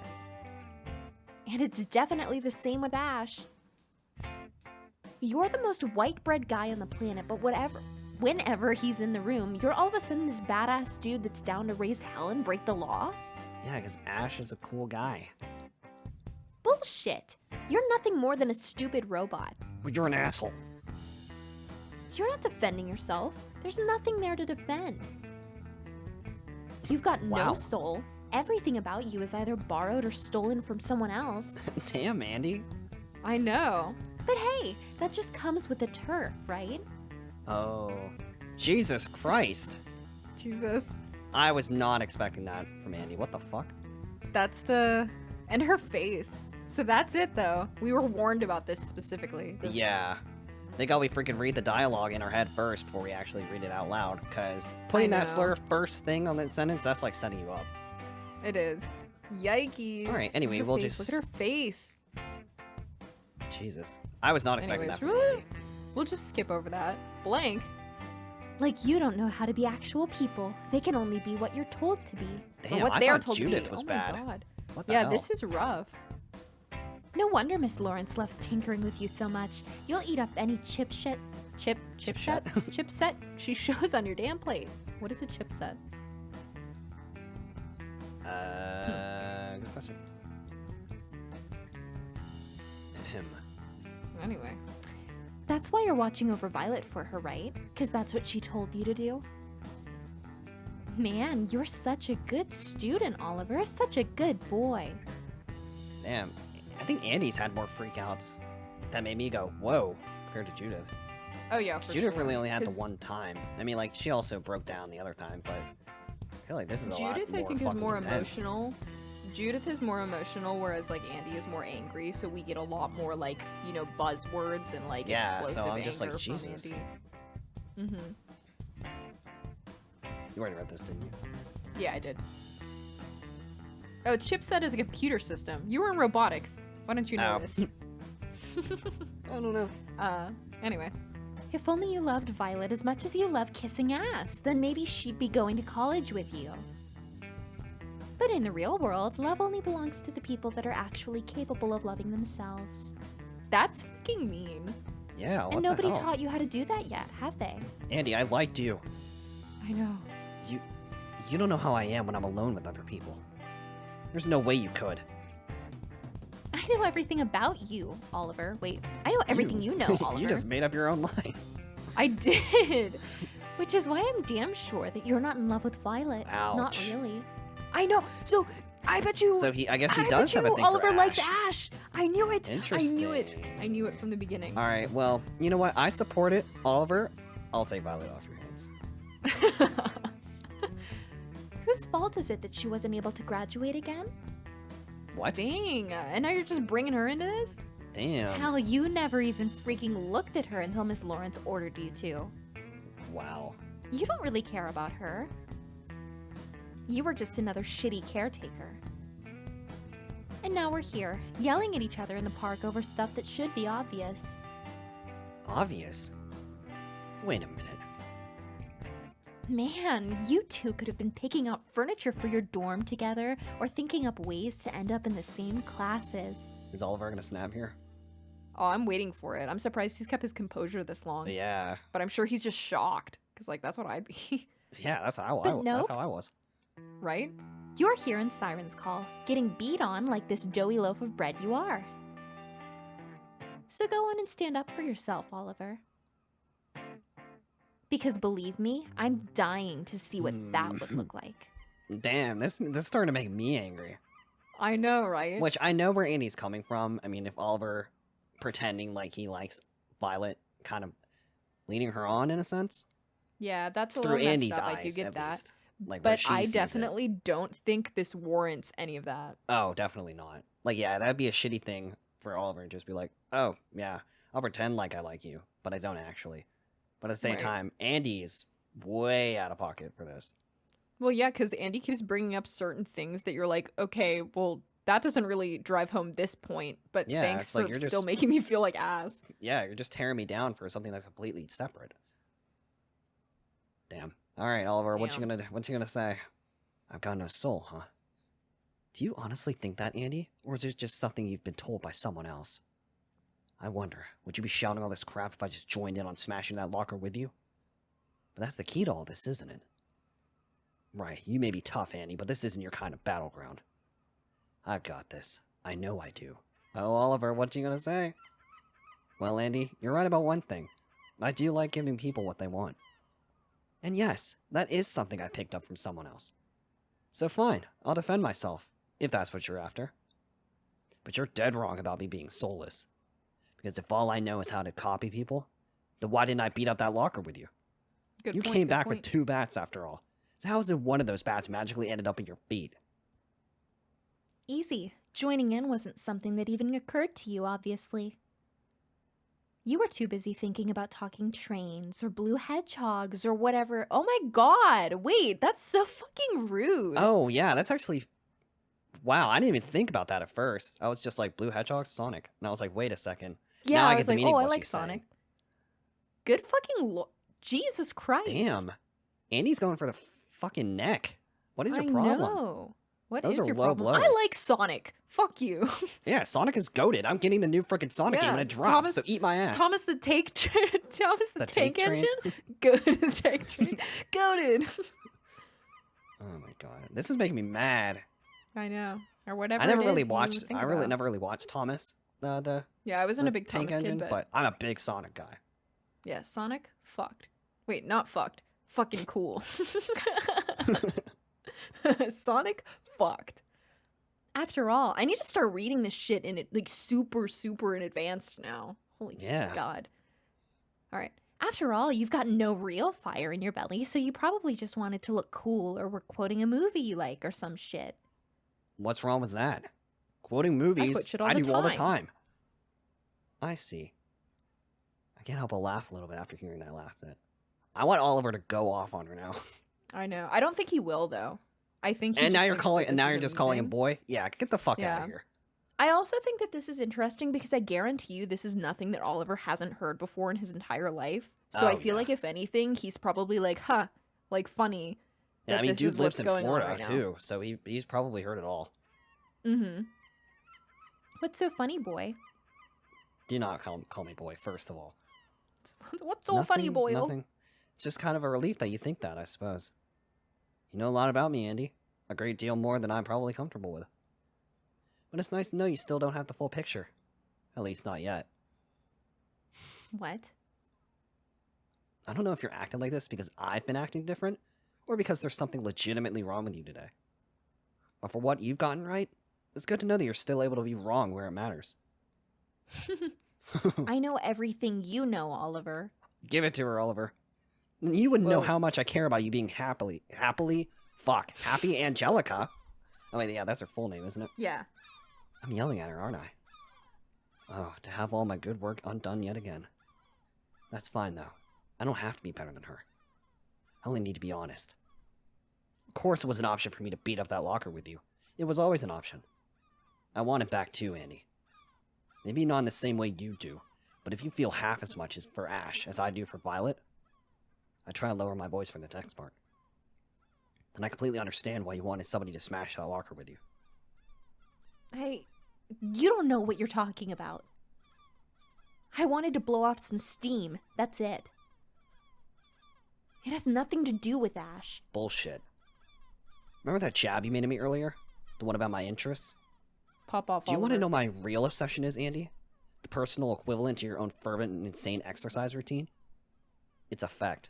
C: And it's definitely the same with Ash. You're the most white bread guy on the planet, but whenever he's in the room, you're all of a sudden this badass dude that's down to raise hell and break the law?
A: Yeah, because Ash is a cool guy.
C: Bullshit. You're nothing more than a stupid robot.
A: Well, you're an asshole.
C: You're not defending yourself. There's nothing there to defend. You've got
A: Wow.
C: no soul. Everything about you is either borrowed or stolen from someone else.
A: Damn, Andy.
B: I know.
C: But hey, that just comes with the turf, right?
A: Oh. Jesus Christ.
B: Jesus.
A: I was not expecting that from Andy. What the fuck?
B: That's the... And her face. So that's it, though. We were warned about this specifically. This...
A: Yeah. They got we freaking read the dialogue in our head first before we actually read it out loud, because putting
B: I
A: that
B: know.
A: slur first thing on that sentence, that's like setting you up.
B: It is. Yikes.
A: Alright, anyway,
B: Look at her
A: we'll
B: face.
A: just-
B: Look at her face.
A: Jesus. I was not expecting
B: Anyways,
A: that from Andy.
B: we'll just skip over that. Blank.
C: Like you don't know how to be actual people. They can only be what you're told to be.
B: Or
A: Damn,
B: what
A: I
B: they're
A: thought
B: told
A: Judith
B: to be.
A: was
B: Oh
A: bad.
B: my god.
A: What the
B: Yeah,
A: hell?
B: this is rough.
C: No wonder Miss Lawrence loves tinkering with you so much. You'll eat up any chipset she shows on your damn plate.
B: What is a chipset?
A: Good question. Ahem.
B: Anyway.
C: That's why you're watching over Violet for her, right? Because that's what she told you to do? Man, you're such a good student, Oliver. Such a good boy.
A: Damn. I think Andy's had more freakouts. That made me go, whoa, compared to Judith.
B: Oh yeah, for
A: Judith
B: sure.
A: really only had the
B: 'Cause
A: one time. I mean, like, she also broke down the other time, but I feel like this is a lot
B: Judith,
A: more
B: I think, is
A: fucking
B: more
A: intense.
B: emotional. Judith is more emotional, whereas like Andy is more angry. So we get a lot more like buzzwords and like
A: Yeah, so
B: explosive
A: I'm just like,
B: anger from
A: Jesus.
B: Andy. Mm-hmm.
A: You already read this, didn't you?
B: Yeah, I did. Oh, chipset is a computer system. You were in robotics. Why don't you know
A: Oh.
B: this?
A: I don't know.
B: Anyway.
C: If only you loved Violet as much as you love kissing ass, then maybe she'd be going to college with you. But in the real world, love only belongs to the people that are actually capable of loving themselves.
B: That's fucking mean.
A: Yeah, what
C: And
A: the
C: nobody
A: hell?
C: taught you how to do that yet, have they?
A: Andi, I liked you.
B: I know.
A: You don't know how I am when I'm alone with other people. There's no way you could.
C: I know everything about you, Oliver. Wait, I know everything you know, Oliver.
A: You just made up your own line.
B: I did.
C: Which is why I'm damn sure that you're not in love with Violet. Not
A: Ouch.
C: really.
D: I know. So I bet you.
A: So I guess he
D: I
A: does
D: bet
A: have a
D: you
A: thing
D: Oliver
A: for
D: likes
A: Ash.
D: Ash. I knew it.
A: Interesting.
B: I knew it from the beginning.
A: All right, well, you know what? I support it, Oliver. I'll take Violet off your hands.
C: Whose fault is it that she wasn't able to graduate again?
A: What?
B: Dang. And now you're just bringing her into this?
A: Damn.
C: Hell, you never even freaking looked at her until Miss Lawrence ordered you to.
A: Wow.
C: You don't really care about her. You were just another shitty caretaker. And now we're here, yelling at each other in the park over stuff that should be obvious.
A: Obvious. Wait a minute.
C: Man, you two could have been picking out furniture for your dorm together or thinking up ways to end up in the same classes.
A: Is Oliver gonna snap here?
B: Oh, I'm waiting for it. I'm surprised he's kept his composure this long.
A: Yeah.
B: But I'm sure he's just shocked. Because, like, that's what I'd be.
A: Yeah, that's how
C: But
A: that's
C: nope.
A: how I was.
B: Right?
C: You're here in Siren's call, getting beat on like this doughy loaf of bread you are. So go on and stand up for yourself, Oliver. Because believe me, I'm dying to see what that would look like.
A: Damn, this starting to make me angry.
B: I know, right?
A: Which I know where Andy's coming from. I mean, if Oliver pretending like he likes Violet, kind of leading her on in a sense,
B: Yeah, that's a
A: through
B: little messed
A: Andy's
B: up.
A: eyes,
B: I do get
A: at
B: that.
A: least. Like, where
B: But
A: she
B: I
A: sees it.
B: definitely don't think this warrants any of that.
A: Oh, definitely not. Like, yeah, that'd be a shitty thing for Oliver to just be like, oh, yeah, I'll pretend like I like you, but I don't actually. But at the same
B: Right.
A: time, Andy is way out of pocket for this.
B: Well, yeah, because Andy keeps bringing up certain things that you're like, okay, well, that doesn't really drive home this point, but
A: Yeah,
B: thanks
A: it's like
B: for
A: you're
B: still
A: just-
B: making me feel like ass.
A: Yeah, you're just tearing me down for something that's completely separate. Damn. All right, Oliver, what you
B: Damn.
A: gonna say? I've got no soul, huh? Do you honestly think that, Andy? Or is it just something you've been told by someone else? I wonder, would you be shouting all this crap if I just joined in on smashing that locker with you? But that's the key to all this, isn't it? Right, you may be tough, Andy, but this isn't your kind of battleground. I've got this. I know I do. Oh, Oliver, what you gonna say? Well, Andy, you're right about one thing. I do like giving people what they want. And yes, that is something I picked up from someone else. So fine, I'll defend myself, if that's what you're after. But you're dead wrong about me being soulless. Because if all I know is how to copy people, then why didn't I beat up that locker with you?
B: Good
A: You
B: point,
A: came
B: good
A: back
B: point.
A: with 2 bats after all. So how is it one of those bats magically ended up in your feet?
C: Easy. Joining in wasn't something that even occurred to you, obviously. You were too busy thinking about talking trains or blue hedgehogs or whatever.
B: Oh my god, wait, that's so fucking rude.
A: Oh, yeah, that's actually... Wow, I didn't even think about that at first. I was just like, Blue Hedgehog, Sonic. And I was like, wait a second.
B: yeah,
A: now I
B: I
A: get
B: was
A: the
B: like,
A: meaning
B: oh,
A: of
B: I
A: what
B: like
A: she's saying.
B: Sonic. Good fucking Jesus Christ.
A: Damn. Andy's going for the fucking neck. What is your
B: I
A: problem?
B: know. What is
A: Those are
B: your
A: low
B: problem? I
A: blows.
B: like Sonic. Fuck you.
A: Yeah, Sonic is goated. I'm getting the new freaking Sonic game
B: Yeah,
A: when it drops,
B: Thomas-
A: so eat my ass.
B: Thomas the Thomas the,
A: The
B: tank,
A: tank train?
B: engine? Good tank train. Goated.
A: Oh my god. This is making me mad.
B: I know. Or whatever.
A: I never
B: it
A: really
B: is you
A: watched
B: think
A: I really
B: about.
A: never really watched Thomas. The
B: Yeah, I wasn't a
A: the
B: big
A: tank
B: Thomas
A: engine,
B: kid, but
A: I'm a big Sonic guy.
B: yeah, Sonic fucked. Wait, not fucked. Fucking cool. Sonic fucked. After all, I need to start reading this shit in it like super in advance now. Holy
A: Yeah.
B: god. All right.
C: After all, you've got no real fire in your belly, so you probably just wanted to look cool or were quoting a movie you like or some shit.
A: What's wrong with that? Quoting movies,
B: quote shit all
A: I
B: the
A: do all the
B: time.
A: time. I see. I can't help but laugh a little bit after hearing that laugh bit. I want Oliver to go off on her now.
B: I know. I don't think he will though. I think he
A: And now
B: just
A: you're
B: thinks
A: calling
B: that
A: and
B: this
A: now
B: is
A: you're just calling him
B: amusing.
A: boy? Yeah, get the fuck out
B: Yeah.
A: of here.
B: I also think that this is interesting because I guarantee you this is nothing that Oliver hasn't heard before in his entire life. So I
A: Oh,
B: feel
A: yeah.
B: like if anything, he's probably like, huh, like funny.
A: Yeah,
B: that
A: I mean,
B: this
A: dude
B: is
A: lives
B: what's
A: in
B: going
A: Florida
B: on right now.
A: too, so he's probably heard it all.
B: Mm-hmm.
C: What's so funny, boy?
A: Do not call me boy, first of all.
B: What's so funny, boy?
A: Nothing. It's just kind of a relief that you think that, I suppose. You know a lot about me, Andy. A great deal more than I'm probably comfortable with. But it's nice to know you still don't have the full picture. At least not yet.
C: What?
A: I don't know if you're acting like this because I've been acting different, or because there's something legitimately wrong with you today. But for what you've gotten right, it's good to know that you're still able to be wrong where it matters.
C: I know everything you know, Oliver.
A: Give it to her, Oliver. You wouldn't know
B: Whoa.
A: how much I care about you being happy Angelica. Oh wait, yeah, that's her full name, isn't it?
B: Yeah.
A: I'm yelling at her, aren't I? Oh, to have all my good work undone yet again. That's fine, though. I don't have to be better than her. I only need to be honest. Of course it was an option for me to beat up that locker with you. It was always an option. I want it back too, Andy. Maybe not in the same way you do, but if you feel half as much as for Ash as I do for Violet, I try to lower my voice for the text part. And I completely understand why you wanted somebody to smash that locker with you.
C: You don't know what you're talking about. I wanted to blow off some steam. That's it. It has nothing to do with Ash.
A: Bullshit. Remember that jab you made at me earlier? The one about my interests?
B: Pop off.
A: Do you want to
B: Oliver.
A: know my real obsession is, Andy? The personal equivalent to your own fervent and insane exercise routine? It's affect.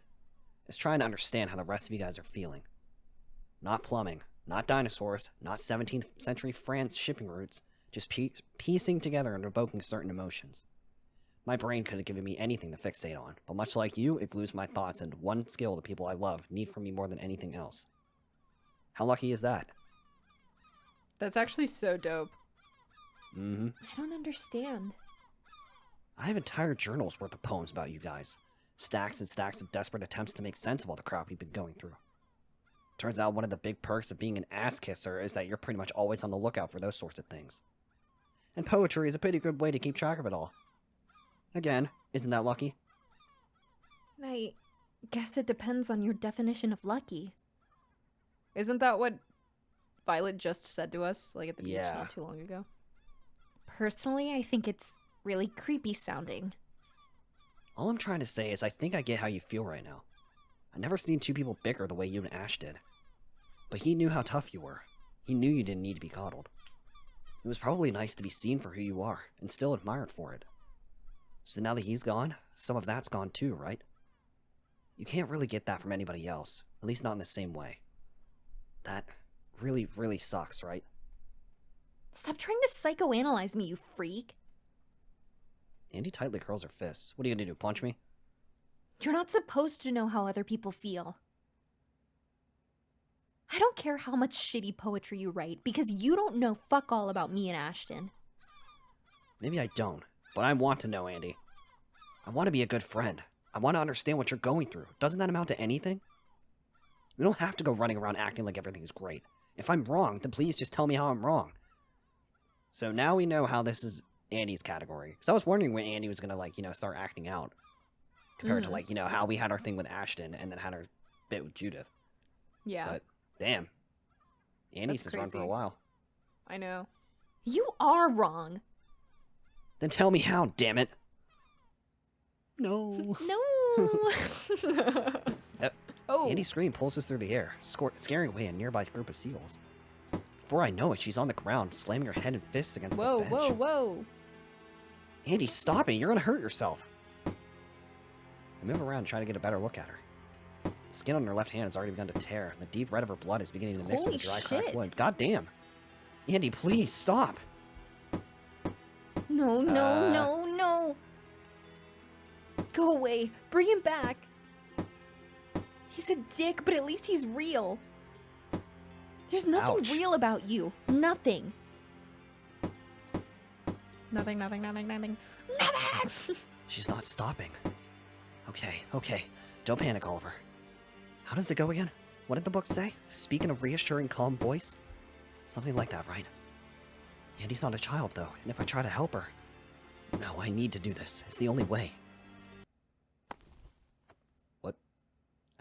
A: It's trying to understand how the rest of you guys are feeling. Not plumbing, not dinosaurs, not 17th century France shipping routes, just piecing together and evoking certain emotions. My brain could have given me anything to fixate on, but much like you, it glues my thoughts into one skill the people I love need from me more than anything else. How lucky is that?
B: That's actually so dope.
A: Mm-hmm.
C: I don't understand.
A: I have entire journals worth of poems about you guys. Stacks and stacks of desperate attempts to make sense of all the crap we've been going through. Turns out one of the big perks of being an ass kisser is that you're pretty much always on the lookout for those sorts of things. And poetry is a pretty good way to keep track of it all. Again, isn't that lucky?
C: I guess it depends on your definition of lucky.
B: Isn't that what Violet just said to us, like at the beach
A: Yeah.
B: not too long ago?
C: Personally, I think it's really creepy sounding.
A: All I'm trying to say is I think I get how you feel right now. I've never seen two people bicker the way you and Ash did. But he knew how tough you were. He knew you didn't need to be coddled. It was probably nice to be seen for who you are, and still admired for it. So now that he's gone, some of that's gone too, right? You can't really get that from anybody else, at least not in the same way. That really, really sucks, right?
C: Stop trying to psychoanalyze me, you freak.
A: Andy tightly curls her fists. What are you gonna do, punch me?
C: You're not supposed to know how other people feel. I don't care how much shitty poetry you write, because you don't know fuck all about me and Ashton.
A: Maybe I don't, but I want to know, Andy. I want to be a good friend. I want to understand what you're going through. Doesn't that amount to anything? We don't have to go running around acting like everything is great. If I'm wrong, then please just tell me how I'm wrong. So now we know how this is Andy's category. Because I was wondering when Andy was going to, start acting out. Compared to, how we had our thing with Ashton and then had our bit with Judith.
B: Yeah,
A: But, damn. Andy's
B: That's
A: just run for a
B: crazy.
A: while.
B: I know.
C: You are wrong.
A: Then tell me how, damn it. No.
C: No.
B: Oh,
A: Andy's scream pulses through the air, scaring away a nearby group of seagulls. Before I know it, she's on the ground, slamming her head and fists against
B: whoa,
A: the bench.
B: whoa, whoa.
A: Andy, stop it! You're gonna hurt yourself! I move around and try to get a better look at her. The skin on her left hand has already begun to tear, and the deep red of her blood is beginning to mix with
C: Holy
A: the dry cracked
C: shit.
A: wood. God damn! Andy, please, stop!
C: No, no. Go away. Bring him back. He's a dick, but at least he's real. There's nothing
A: Ouch.
C: real about you. Nothing.
B: Nothing.
A: She's not stopping. Okay. Don't panic, Oliver. How does it go again? What did the book say? Speak in a reassuring, calm voice? Something like that, right? Andy's not a child, though, and if I try to help her... No, I need to do this. It's the only way. What?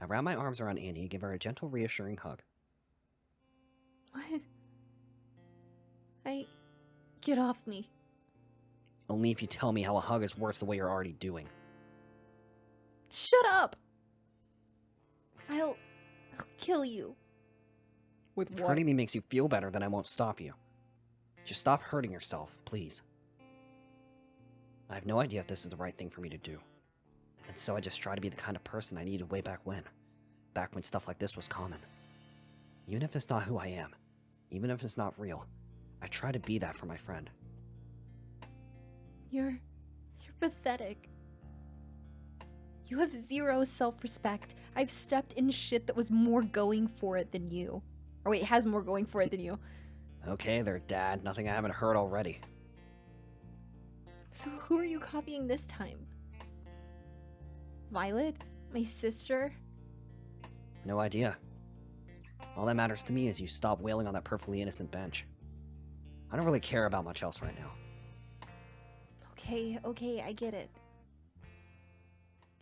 A: I wrap my arms around Andi and give her a gentle, reassuring hug.
C: What? Get off me.
A: Only if you tell me how a hug is worse the way you're already doing.
C: Shut up! I'll kill you.
B: With
A: If
B: what?
A: hurting me makes you feel better, then I won't stop you. Just stop hurting yourself, please. I have no idea if this is the right thing for me to do. And so I just try to be the kind of person I needed way back when. Back when stuff like this was common. Even if it's not who I am. Even if it's not real. I try to be that for my friend.
C: You're pathetic. You have zero self-respect. I've stepped in shit that was more going for it than you. Or wait, has more going for it than you.
A: Okay there, Dad. Nothing I haven't heard already.
C: So who are you copying this time? Violet? My sister?
A: No idea. All that matters to me is you stop wailing on that perfectly innocent bench. I don't really care about much else right now.
C: Okay, I get it.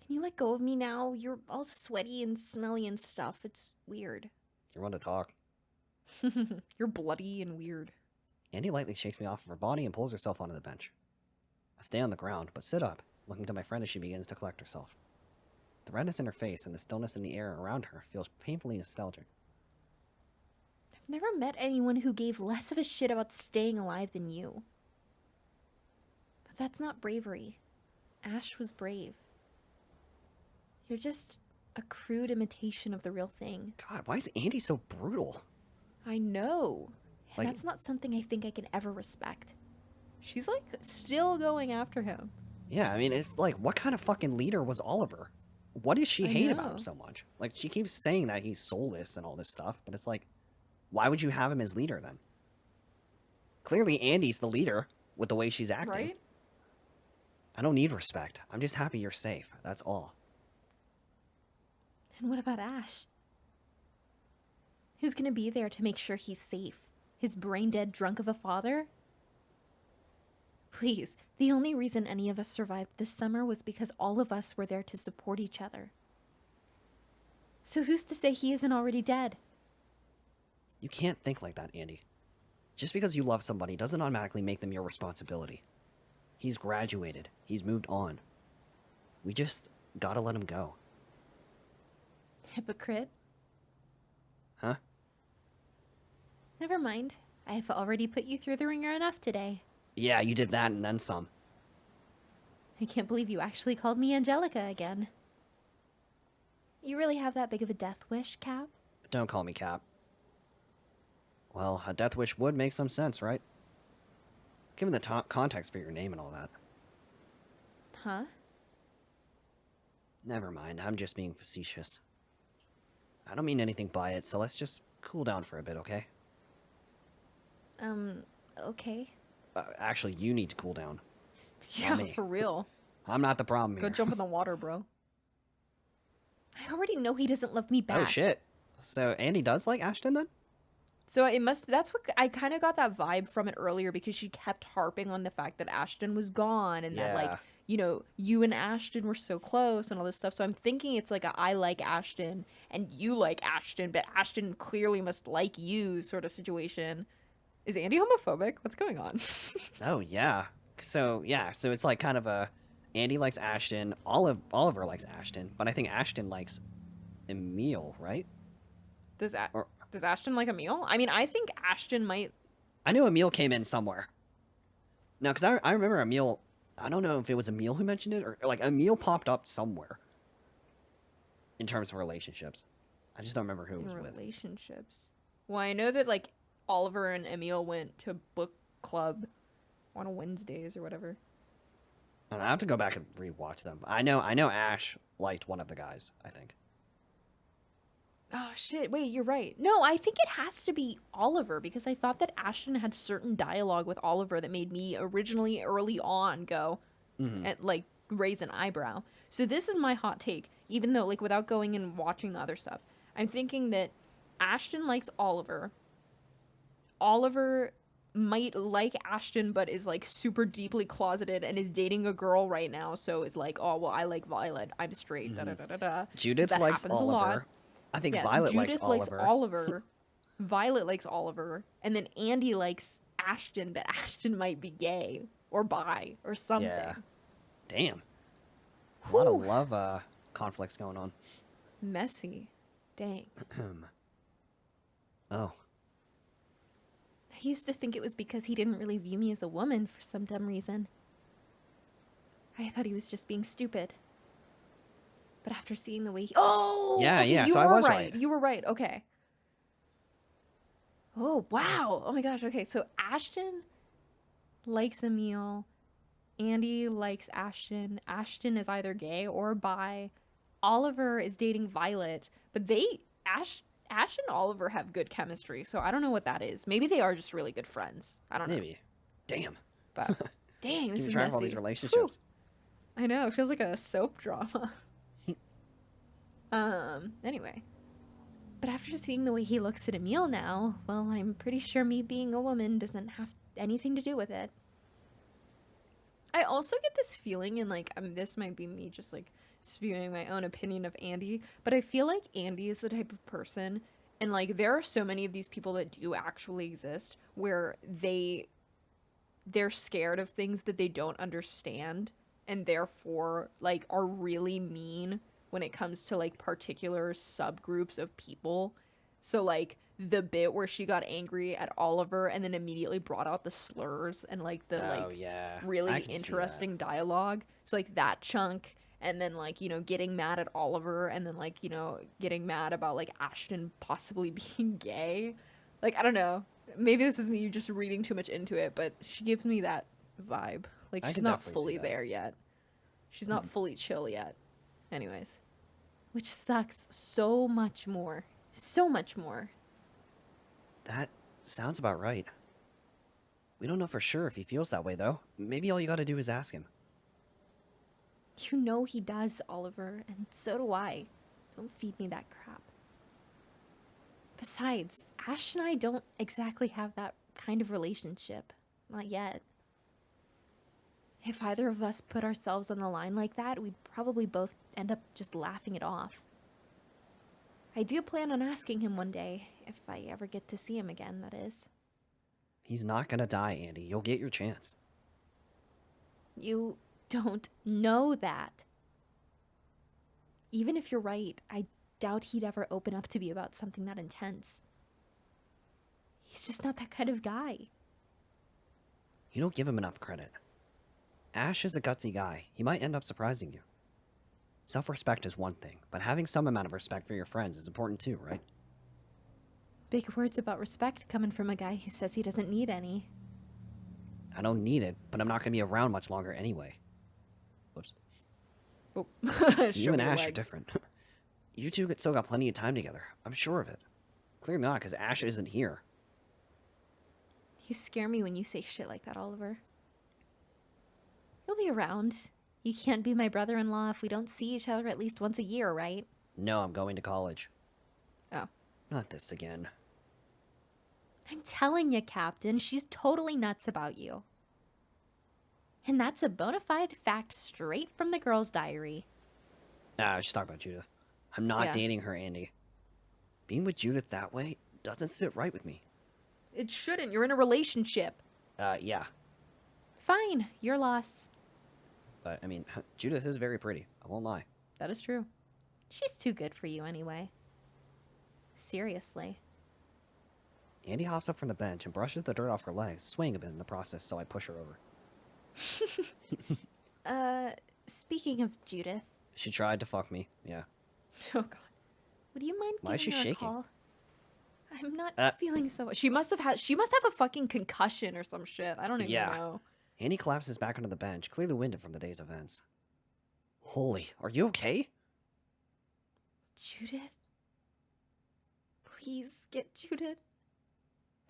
C: Can you let go of me now? You're all sweaty and smelly and stuff. It's weird.
A: You're one to talk.
B: You're bloody and weird.
A: Andi lightly shakes me off of her body and pulls herself onto the bench. I stay on the ground, but sit up, looking to my friend as she begins to collect herself. The redness in her face and the stillness in the air around her feels painfully nostalgic.
C: I've never met anyone who gave less of a shit about staying alive than you. But that's not bravery. Ash was brave. You're just a crude imitation of the real thing.
A: God, why is Andi so brutal?
C: I know. And
A: Like-
C: that's not something I think I can ever respect.
B: She's like still going after him.
A: Yeah, I mean, it's like, what kind of fucking leader was Oliver? What does she
B: I
A: hate about
B: know.
A: him so much? Like, she keeps saying that he's soulless and all this stuff, but it's like, why would you have him as leader then? Clearly, Andy's the leader with the way she's acting.
B: Right?
A: I don't need respect. I'm just happy you're safe. That's all.
C: And what about Ash? Who's gonna be there to make sure he's safe? His brain-dead drunk of a father? Please, the only reason any of us survived this summer was because all of us were there to support each other. So who's to say he isn't already dead?
A: You can't think like that, Andi. Just because you love somebody doesn't automatically make them your responsibility. He's graduated. He's moved on. We just gotta let him go.
C: Hypocrite.
A: Huh?
C: Never mind. I've already put you through the ringer enough today.
A: Yeah, you did that and then some.
C: I can't believe you actually called me Angelica again. You really have that big of a death wish, Cap?
A: Don't call me Cap. Well, a death wish would make some sense, right? Given the context for your name and all that.
C: Huh?
A: Never mind, I'm just being facetious. I don't mean anything by it, so let's just cool down for a bit, okay?
C: Okay.
A: Actually, you need to cool down.
B: Yeah,
A: me.
B: for real.
A: I'm not the problem
B: Go
A: here.
B: jump in the water, bro.
C: I already know he doesn't love me back.
A: Oh shit. So Andi does like Ashton then?
B: So it must, that's what, I kind of got that vibe from it earlier because she kept harping on the fact that Ashton was gone and that, like,
A: Yeah.
B: you know, you and Ashton were so close and all this stuff. So I'm thinking it's like a I like Ashton and you like Ashton, but Ashton clearly must like you sort of situation. Is Andi homophobic? What's going on?
A: Oh yeah. So it's like kind of a Andi likes Ashton, Oliver likes Ashton, but I think Ashton likes Emil, right?
B: Does
A: Or-
B: Ashton like Emil? I mean, I think Ashton might.
A: I knew Emil came in somewhere. No, because I remember Emil. I don't know if it was Emil who mentioned it or like Emil popped up somewhere. In terms of relationships, I just don't remember who it was with.
B: Relationships. Well, I know that like Oliver and Emil went to book club on Wednesdays or whatever.
A: And I have to go back and rewatch them. I know Ash liked one of the guys, I think.
B: Oh shit, wait, you're right. No, I think it has to be Oliver because I thought that Ashton had certain dialogue with Oliver that made me originally early on go
A: Mhm.
B: and like raise an eyebrow. So this is my hot take, even though like without going and watching the other stuff. I'm thinking that Ashton likes Oliver. Oliver might like Ashton, but is like super deeply closeted and is dating a girl right now. So is like, oh well, I like Violet. I'm straight. Da da da da da.
A: Judith
B: that
A: likes
B: happens a lot.
A: Oliver. I think
B: Yes,
A: Violet
B: Judith
A: likes Oliver.
B: Oliver. Violet likes Oliver, and then Andi likes Ashton, but Ashton might be gay or bi or something.
A: Yeah. Damn. A lot of
B: Whew.
A: love conflicts going on.
B: Messy. Dang.
A: Oh.
C: I used to think it was because he didn't really view me as a woman for some dumb reason. I thought he was just being stupid. But after seeing the way he...
B: Oh!
A: Yeah,
B: okay,
A: yeah,
B: you
A: so I
B: were
A: was
B: right.
A: right.
B: You were right. Okay. Oh, wow. Oh my gosh. Okay, so Ashton likes Emil. Andi likes Ashton. Ashton is either gay or bi. Oliver is dating Violet, but Ash and Oliver have good chemistry, so I don't know what that is. Maybe they are just really good friends. I don't know.
A: Maybe. Damn.
B: But dang, this
A: Keeping
B: is
A: track
B: messy.
A: of all these relationships.
B: Whew. I know, it feels like a soap drama. Anyway.
C: But after seeing the way he looks at Emil now, well, I'm pretty sure me being a woman doesn't have anything to do with it.
B: I also get this feeling, and like, this might be me just like spewing my own opinion of Andi, but I feel like Andi is the type of person, and like, there are so many of these people that do actually exist where they're scared of things that they don't understand, and therefore like are really mean when it comes to like particular subgroups of people. So like the bit where she got angry at Oliver and then immediately brought out the slurs and like the
A: yeah. I
B: really
A: can see that.
B: interesting dialogue. So like that chunk, and then like, you know, getting mad at Oliver, and then like, you know, getting mad about like Ashton possibly being gay. Like, I don't know. Maybe this is me just reading too much into it, but she gives me that vibe. Like,
A: I
B: she's
A: can
B: not
A: definitely see
B: fully
A: that.
B: there yet. She's not fully chill yet. Anyways.
C: Which sucks so much more. So much more.
A: That sounds about right. We don't know for sure if he feels that way, though. Maybe all you gotta do is ask him.
C: You know he does, Oliver, and so do I. Don't feed me that crap. Besides, Ash and I don't exactly have that kind of relationship. Not yet. If either of us put ourselves on the line like that, we'd probably both end up just laughing it off. I do plan on asking him one day, if I ever get to see him again, that is.
A: He's not gonna die, Andy. You'll get your chance.
C: You don't know that. Even if you're right, I doubt he'd ever open up to me about something that intense. He's just not that kind of guy.
A: You don't give him enough credit. Ash is a gutsy guy. He might end up surprising you. Self-respect is one thing, but having some amount of respect for your friends is important too, right?
C: Big words about respect coming from a guy who says he doesn't need any.
A: I don't need it, but I'm not gonna be around much longer anyway. Whoops.
B: Oh.
A: You
B: Show
A: and
B: me your
A: Ash are
B: legs.
A: different. You two still got plenty of time together. I'm sure of it. Clearly not, because Ash isn't here.
C: You scare me when you say shit like that, Oliver. He'll be around. You can't be my brother-in-law if we don't see each other at least once a year, right?
A: No, I'm going to college.
B: Oh.
A: Not this again.
C: I'm telling you, Captain, she's totally nuts about you. And that's a bona fide fact straight from the girl's diary.
A: Ah, just talk about Judith. I'm not
B: Yeah.
A: dating her, Andy. Being with Judith that way doesn't sit right with me.
B: It shouldn't. You're in a relationship.
A: Yeah.
C: Fine, your loss.
A: But, I mean, Judith is very pretty. I won't lie.
B: That is true.
C: She's too good for you anyway. Seriously.
A: Andy hops up from the bench and brushes the dirt off her legs, swaying a bit in the process, so I push her over.
C: Speaking of Judith,
A: She tried to fuck me, yeah.
B: Oh god.
C: would you mind
A: Why is
C: giving
A: she
C: her a
A: shaking?
C: call? I'm not feeling so...
B: She must have a fucking concussion or some shit. I don't even
A: Yeah.
B: know.
A: Andy collapses back onto the bench, clearly winded from the day's events. Holy, are you okay?
C: Judith? Please get Judith.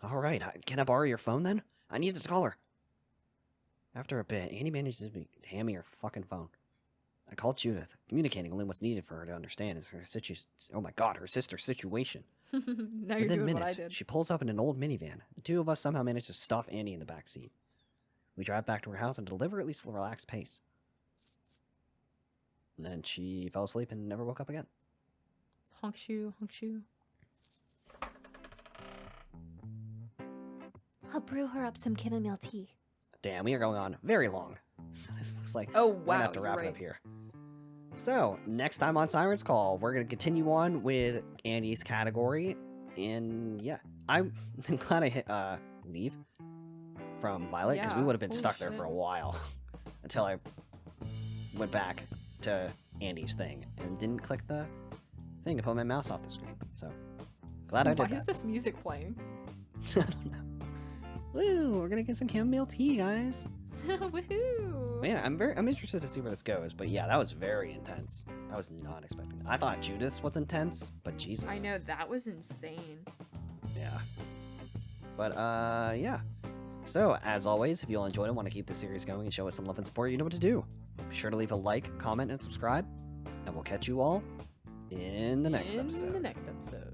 A: Alright, can I borrow your phone then? I need to call her. After a bit, Andy manages to hand me her fucking phone. I called Judith, communicating only what's needed for her to understand is her her sister's situation.
B: Now you're
A: Within
B: doing what I
A: minutes,
B: did.
A: she pulls up in an old minivan. The two of us somehow manage to stuff Andy in the back seat. We drive back to her house at a deliberately relaxed pace. And then she fell asleep and never woke up again.
B: Honk shoe, honk shoe.
C: I'll brew her up some chamomile tea.
A: Damn, we are going on very long. So this looks like
B: Oh
A: we're gonna
B: wow,
A: have to
B: you're
A: wrap it
B: right.
A: up here. So, next time on Siren's Call, we're going to continue on with Andy's category. And yeah, I'm glad I hit leave from Violet, because we
B: Yeah,
A: would have been
B: holy
A: stuck there for a
B: shit.
A: while until I went back to Andy's thing and didn't click the thing to put my mouse off the screen. So, glad I
B: Why
A: did
B: is
A: that.
B: this music playing?
A: I don't know. Woo, we're going to get some chamomile tea, guys.
B: Woohoo!
A: But yeah, I'm interested to see where this goes. But yeah, that was very intense. I was not expecting that. I thought Judas was intense, but Jesus.
B: I know, that was insane.
A: Yeah. But yeah. So as always, if you all enjoyed it, want to keep the series going and show us some love and support, you know what to do. Be sure to leave a like, comment, and subscribe. And we'll catch you all in the next
B: In
A: episode.
B: the next episode.